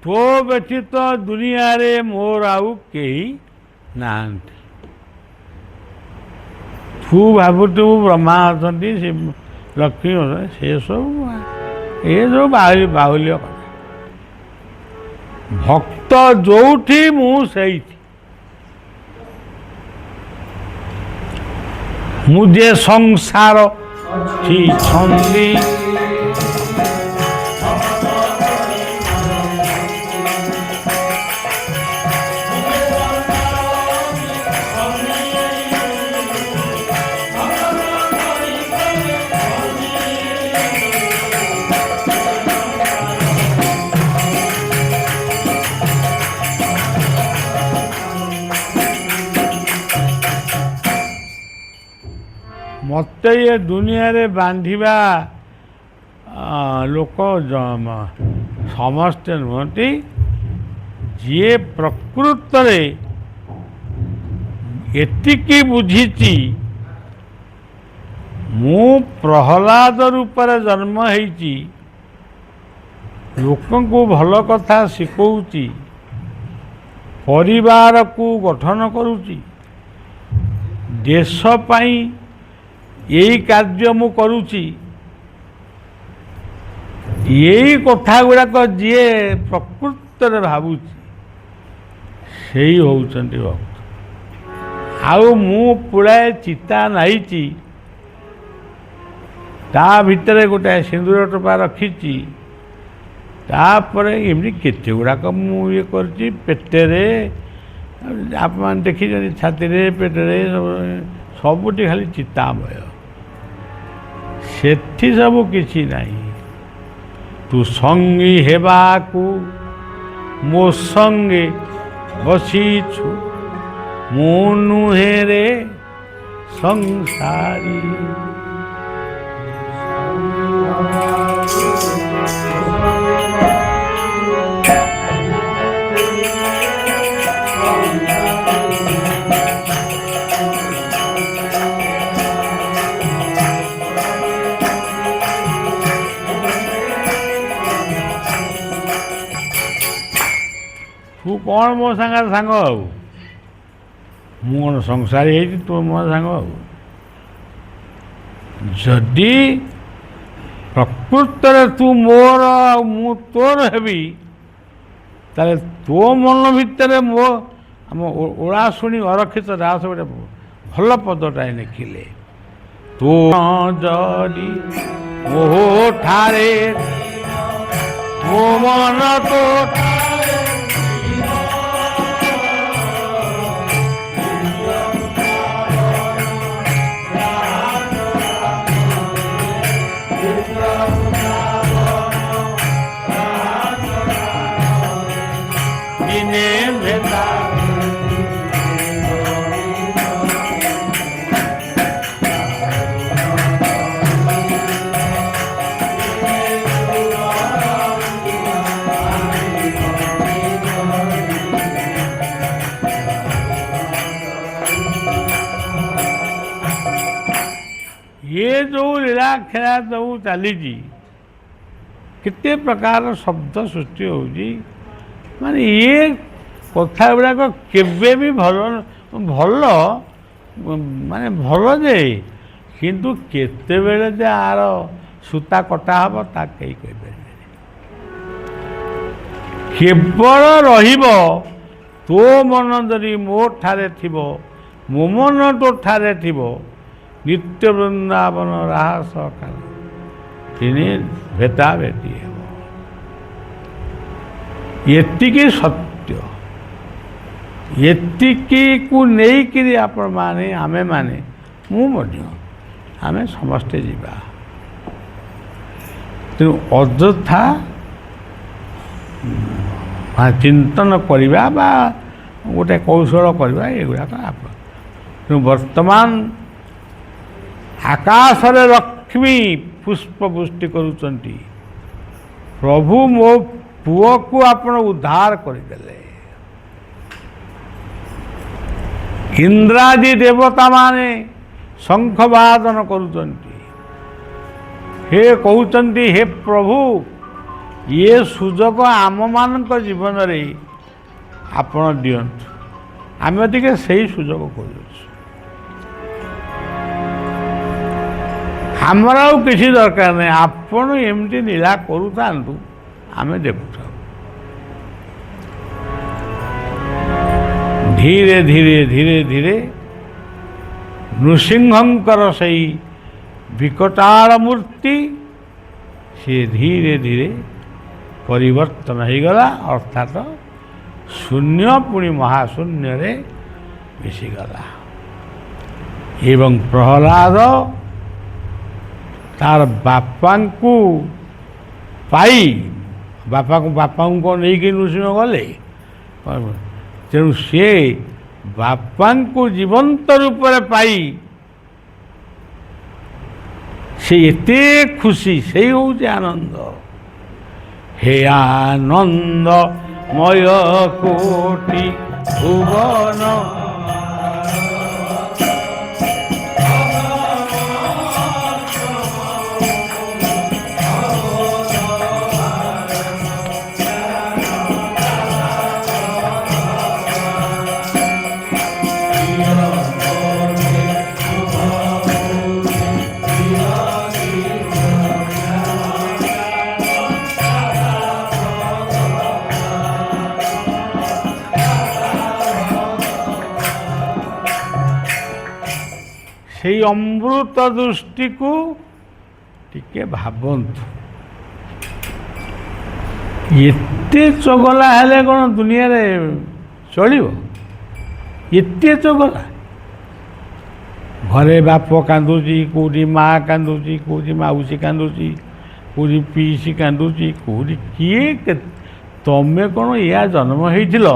S1: ତୋ ବ୍ୟତୀତ ଦୁନିଆରେ ମୋର ଆଉ କେହି ନାହାନ୍ତି। ତୁ ଭାବୁଥିବୁ ବ୍ରହ୍ମା ଅଛନ୍ତି, ସେ ଲକ୍ଷ୍ମୀ ଅଛନ୍ତି, ସେସବୁ ବାହୁଲ୍ୟ କଥା। ଭକ୍ତ ଯୋଉଠି ମୁଁ ସେଇଠି। ମୁଁ ଯେ ସଂସାର ଛନ୍ଦି ମୋତେ ଏ ଦୁନିଆରେ ବାନ୍ଧିବା ଲୋକ ସମସ୍ତେ ନୁହନ୍ତି। ଯିଏ ପ୍ରକୃତରେ ଏତିକି ବୁଝିଛି ମୁଁ ପ୍ରହ୍ଲାଦ ରୂପରେ ଜନ୍ମ ହେଇଛି, ଲୋକଙ୍କୁ ଭଲ କଥା ଶିଖଉଛି, ପରିବାରକୁ ଗଠନ କରୁଛି, ଦେଶ ପାଇଁ ଏଇ କାର୍ଯ୍ୟ ମୁଁ କରୁଛି, ଏଇ କଥା ଗୁଡ଼ାକ ଯିଏ ପ୍ରକୃତରେ ଭାବୁଛି ସେଇ ହେଉଛନ୍ତି ଭକ୍ତ। ଆଉ ମୁଁ ପୁଳାଏ ଚିତା ନାଇଛି, ତା ଭିତରେ ଗୋଟାଏ ସିନ୍ଦୁର ଟୋପା ରଖିଛି, ତାପରେ ଏମିତି କେତେ ଗୁଡ଼ାକ ମୁଁ ଇଏ କରିଛି। ପେଟରେ ଆପଣମାନେ ଦେଖିଛନ୍ତି, ଛାତିରେ, ପେଟରେ ସବୁଠି ଖାଲି ଚିତାମୟ। ସେଠି ସବୁ କିଛି ନାହିଁ। ତୁ ସଙ୍ଗୀ ହେବାକୁ ମୋ ସଙ୍ଗେ ବସିଛୁ, ମୁଁ ନୁହେଁରେ ସଂସାରୀ। ତୁ କ'ଣ ମୋ ସାଙ୍ଗରେ ସାଙ୍ଗ ଆଉ? ମୁଁ କ'ଣ ସଂସାରୀ ହେଇଛି ତୁ ମୋ ସାଙ୍ଗ ଆଉ? ଯଦି ପ୍ରକୃତରେ ତୁ ମୋର ଆଉ ମୁଁ ତୋର ହେବି, ତାହେଲେ ତୋ ମନ ଭିତରେ ମୋ ଆମ ଓଳା ଶୁଣି ଅରକ୍ଷିତ ଦାସ ଗୋଟେ ଭଲ ପଦଟାଏ ଲେଖିଲେ, ତୋ ଯଦି ମୋ ଠାରେ ମୋ ମନ ତୋ ये जो लीला खेला सब चली केते प्रकार शब्द सृष्टि होची, माने ये कथा गुड़ाक केबे भी भल भल माने भल जे किंतु केते बेले जे आर सूता कटा हब ता कई कहि परिबे। केवल रहिबो तो मन जदि मो ठारे थिबो, मो मन तो ठारे थिबो, नित्य वृंदावन रास काली तिनि भेटा भेटी हेब। एतिकी सत्य, एतिकी को नेइकिरी आपण माने आमे माने मु मध्य आमे समस्ते जीवा। तेणु अଯଥା चिंतन करवा बा गोटे कौशल करवा एगुड़ाक तेणु वर्तमान आकाश रे लक्ष्मी पुष्पपुष्टि करुचंती, प्रभु मो पुओ को आपण उद्धार करदेले। इंद्रादि देवता माने शंखवादन करुचंती, हे कहउचंती हे प्रभु ये सुजोग आम मानक जीवन रे आपण दियंतु, आमे टिके सही सुजोग करूछु। आमर आउ किसी दरकार नहीं, आपण एमती लीला करूथांतु आमे देखुथाउ। धीरे धीरे धीरे धीरे ନୃସିଂହଙ୍କର ସେଇ ବିକଟାଳ ମୂର୍ତ୍ତି ସେ ଧୀରେ ଧୀରେ ପରିବର୍ତ୍ତନ ହୋଇଗଲା, ଅର୍ଥାତ୍ ଶୂନ୍ୟ ପୁଣି ମହାଶୂନ୍ୟରେ ମିଶିଗଲା। ଏବଂ ପ୍ରହ୍ଲାଦ ତାର ବାପାଙ୍କୁ ପାଇ ବାପାଙ୍କୁ ନେଇକି ନୃସିଂହ ଗଲେ, ତେଣୁ ସେ ବାପାଙ୍କୁ ଜୀବନ୍ତ ରୂପରେ ପାଇ ସେ ଏତେ ଖୁସି, ସେଇ ହେଉଛି ଆନନ୍ଦ। ହେ ଆନନ୍ଦମୟ କୋଟି ଭୁବନ ସେଇ ଅମୃତ ଦୃଷ୍ଟିକୁ ଟିକେ ଭାବନ୍ତୁ। ଏତେ ଚଗଲା ହେଲେ କ'ଣ ଦୁନିଆରେ ଚଳିବ? ଏତେ ଚଗଲା। ଘରେ ବାପ କାନ୍ଦୁଛି, କେଉଁଠି ମା' କାନ୍ଦୁଛି, କେଉଁଠି ମାଉସୀ କାନ୍ଦୁଛି, କେଉଁଠି ପିଇସି କାନ୍ଦୁଛି, କେଉଁଠି କିଏ। ତମେ କ'ଣ ଏଇଆ ଜନ୍ମ ହେଇଥିଲ?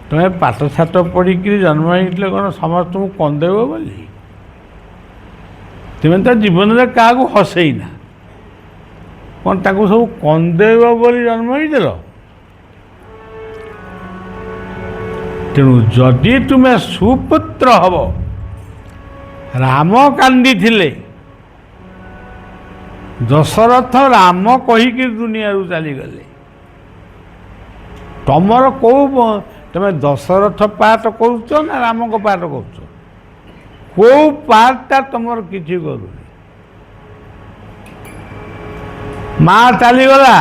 S1: ତୁମେ ପାଠଶାଠ ପଢ଼ିକିରି ଜନ୍ମ ହେଇଥିଲେ କ'ଣ ସମସ୍ତଙ୍କୁ କନ୍ଦେଇବ ବୋଲି? ତୁମେ ତ ଜୀବନରେ କାହାକୁ ହସେଇନା, କ'ଣ ତାଙ୍କୁ ସବୁ କନ୍ଦେଇବ ବୋଲି ଜନ୍ମ ହେଇଥିଲ? ତେଣୁ ଯଦି ତୁମେ ସୁପୁତ୍ର ହବ, ରାମ କାନ୍ଦିଥିଲେ, ଦଶରଥ ରାମ କହିକି ଦୁନିଆରୁ ଚାଲିଗଲେ। ତମର କେଉଁ ତମେ ଦଶରଥ ପାଠ କରୁଛ ନା ରାମଙ୍କ ପାଠ କରୁଛ? କେଉଁ ପାଠଟା ତମର କିଛି କରୁନି? ମା ଚାଲିଗଲା,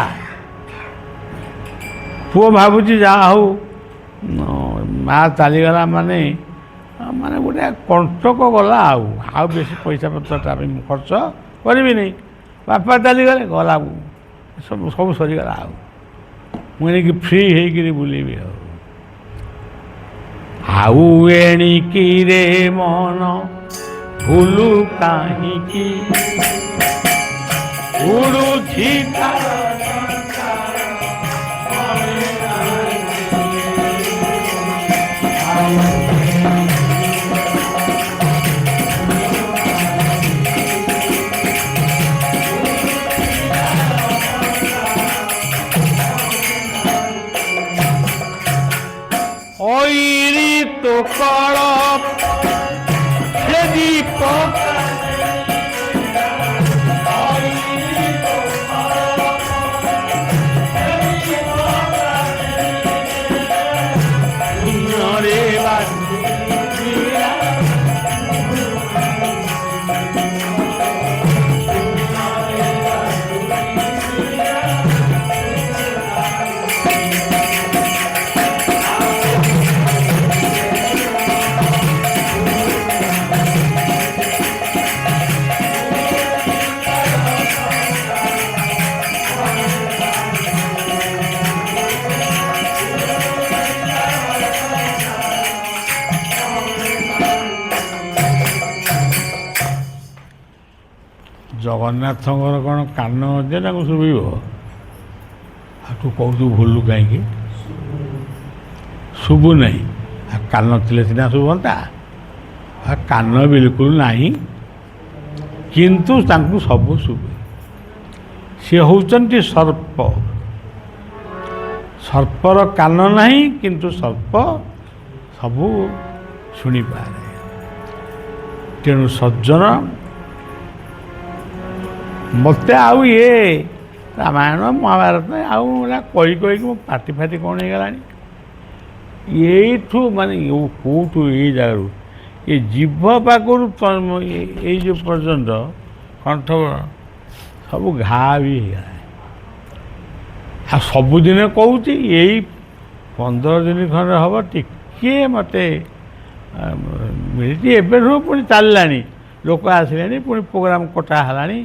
S1: ପୁଅ ଭାବୁଛି ଯାହା ହଉ ମା ଚାଲିଗଲା ମାନେ ଗୋଟେ କଣ୍ଟକ ଗଲା, ଆଉ ବେଶୀ ପଇସା ପତ୍ରଟା ମୁଁ ଖର୍ଚ୍ଚ କରିବିନି। ବାପା ଚାଲିଗଲେ, ଗଲା ସବୁ ସରିଗଲା, ମୁଁ ଏଣିକି ଫ୍ରି ହେଇକିରି ବୁଲିବି। ଆଉ ଏଣିକିରେ ମନ ଭୁଲୁ କାହିଁକି ଉଡ଼ୁଛି କଳ ସେ ଦୀପ ଜଗନ୍ନାଥଙ୍କର କ'ଣ କାନ ଅଛି ତାଙ୍କୁ ଶୁଭିବ? ଆଉ ତୁ କହୁଛୁ ଭୁଲୁ କାହିଁକି? ଶୁଭୁ ନାହିଁ। ଆଉ କାନ ଥିଲେ ସିନା ଶୁଭନ୍ତା। ଆଉ କାନ ବିଲକୁଲ ନାହିଁ, କିନ୍ତୁ ତାଙ୍କୁ ସବୁ ଶୁଭେ। ସେ ହେଉଛନ୍ତି ସର୍ପ। ସର୍ପର କାନ ନାହିଁ, କିନ୍ତୁ ସର୍ପ ସବୁ ଶୁଣିପାରେ। ତେଣୁ ସଜ୍ଜନ, ମୋତେ ଆଉ ରାମାୟଣ ମହାଭାରତ ଆଉ କହିକି ମୋ ପାଟି ଫାଟି କ'ଣ ହେଇଗଲାଣି। ଏଇଠୁ ମାନେ କେଉଁଠୁ ଏଇ ଜାଗାରୁ ଏ ଜିଭ ପାଖରୁ ଏଇ ଯେଉଁ ପର୍ଯ୍ୟନ୍ତ କଣ୍ଠ ସବୁ ଘା ବି ହେଇଗଲାଣି। ଆଉ ସବୁଦିନେ କହୁଛି, ଏଇ 15 ଦିନ ଖଣ୍ଡେ ହେବ ଟିକିଏ ମୋତେ ମିଳିଛି ଏବେଠୁ ପୁଣି ଚାଲିଲାଣି, ଲୋକ ଆସିଲେଣି, ପୁଣି ପ୍ରୋଗ୍ରାମ କଟା ହେଲାଣି,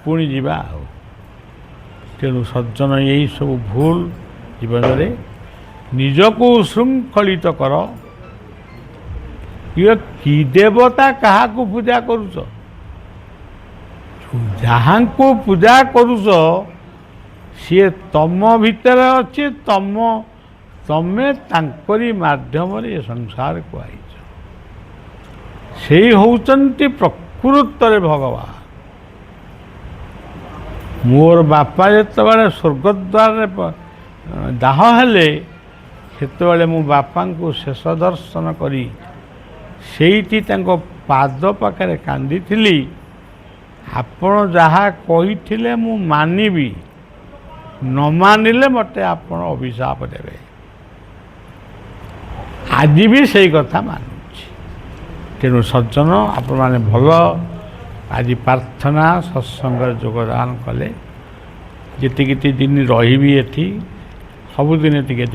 S1: ପୁଣି ଯିବା ଆଉ। ତେଣୁ ସଜ୍ଜନ ଏହିସବୁ ଭୁଲ ଜୀବନରେ ନିଜକୁ ଶୃଙ୍ଖଳିତ କର। ଇଏ କି ଦେବତା କାହାକୁ ପୂଜା କରୁଛ? ଯାହାଙ୍କୁ ପୂଜା କରୁଛ ସିଏ ତମ ଭିତରେ ଅଛି, ତମେ ତାଙ୍କରି ମାଧ୍ୟମରେ ଏ ସଂସାରକୁ ଆଇଛ। ସେଇ ହେଉଛନ୍ତି ପ୍ରକୃତରେ ଭଗବାନ। ମୋର ବାପା ଯେତେବେଳେ ସ୍ୱର୍ଗଦ୍ୱାରରେ ଦାହ ହେଲେ, ସେତେବେଳେ ମୁଁ ବାପାଙ୍କୁ ଶେଷ ଦର୍ଶନ କରି ସେଇଠି ତାଙ୍କ ପାଦ ପାଖରେ କାନ୍ଦିଥିଲି। ଆପଣ ଯାହା କହିଥିଲେ ମୁଁ ମାନିବି, ନ ମାନିଲେ ମୋତେ ଆପଣ ଅଭିଶାପ ଦେବେ। ଆଜି ବି ସେଇ କଥା ମାନୁଛି। ତେଣୁ ସଜ୍ଜନ, ଆପଣମାନେ ଭଲ ଆଜି ପ୍ରାର୍ଥନା ସତ୍ସଙ୍ଗରେ ଯୋଗଦାନ କଲେ। ଯେତିକି ଦିନ ରହିବି ଏଠି, ସବୁଦିନେ ଟିକେ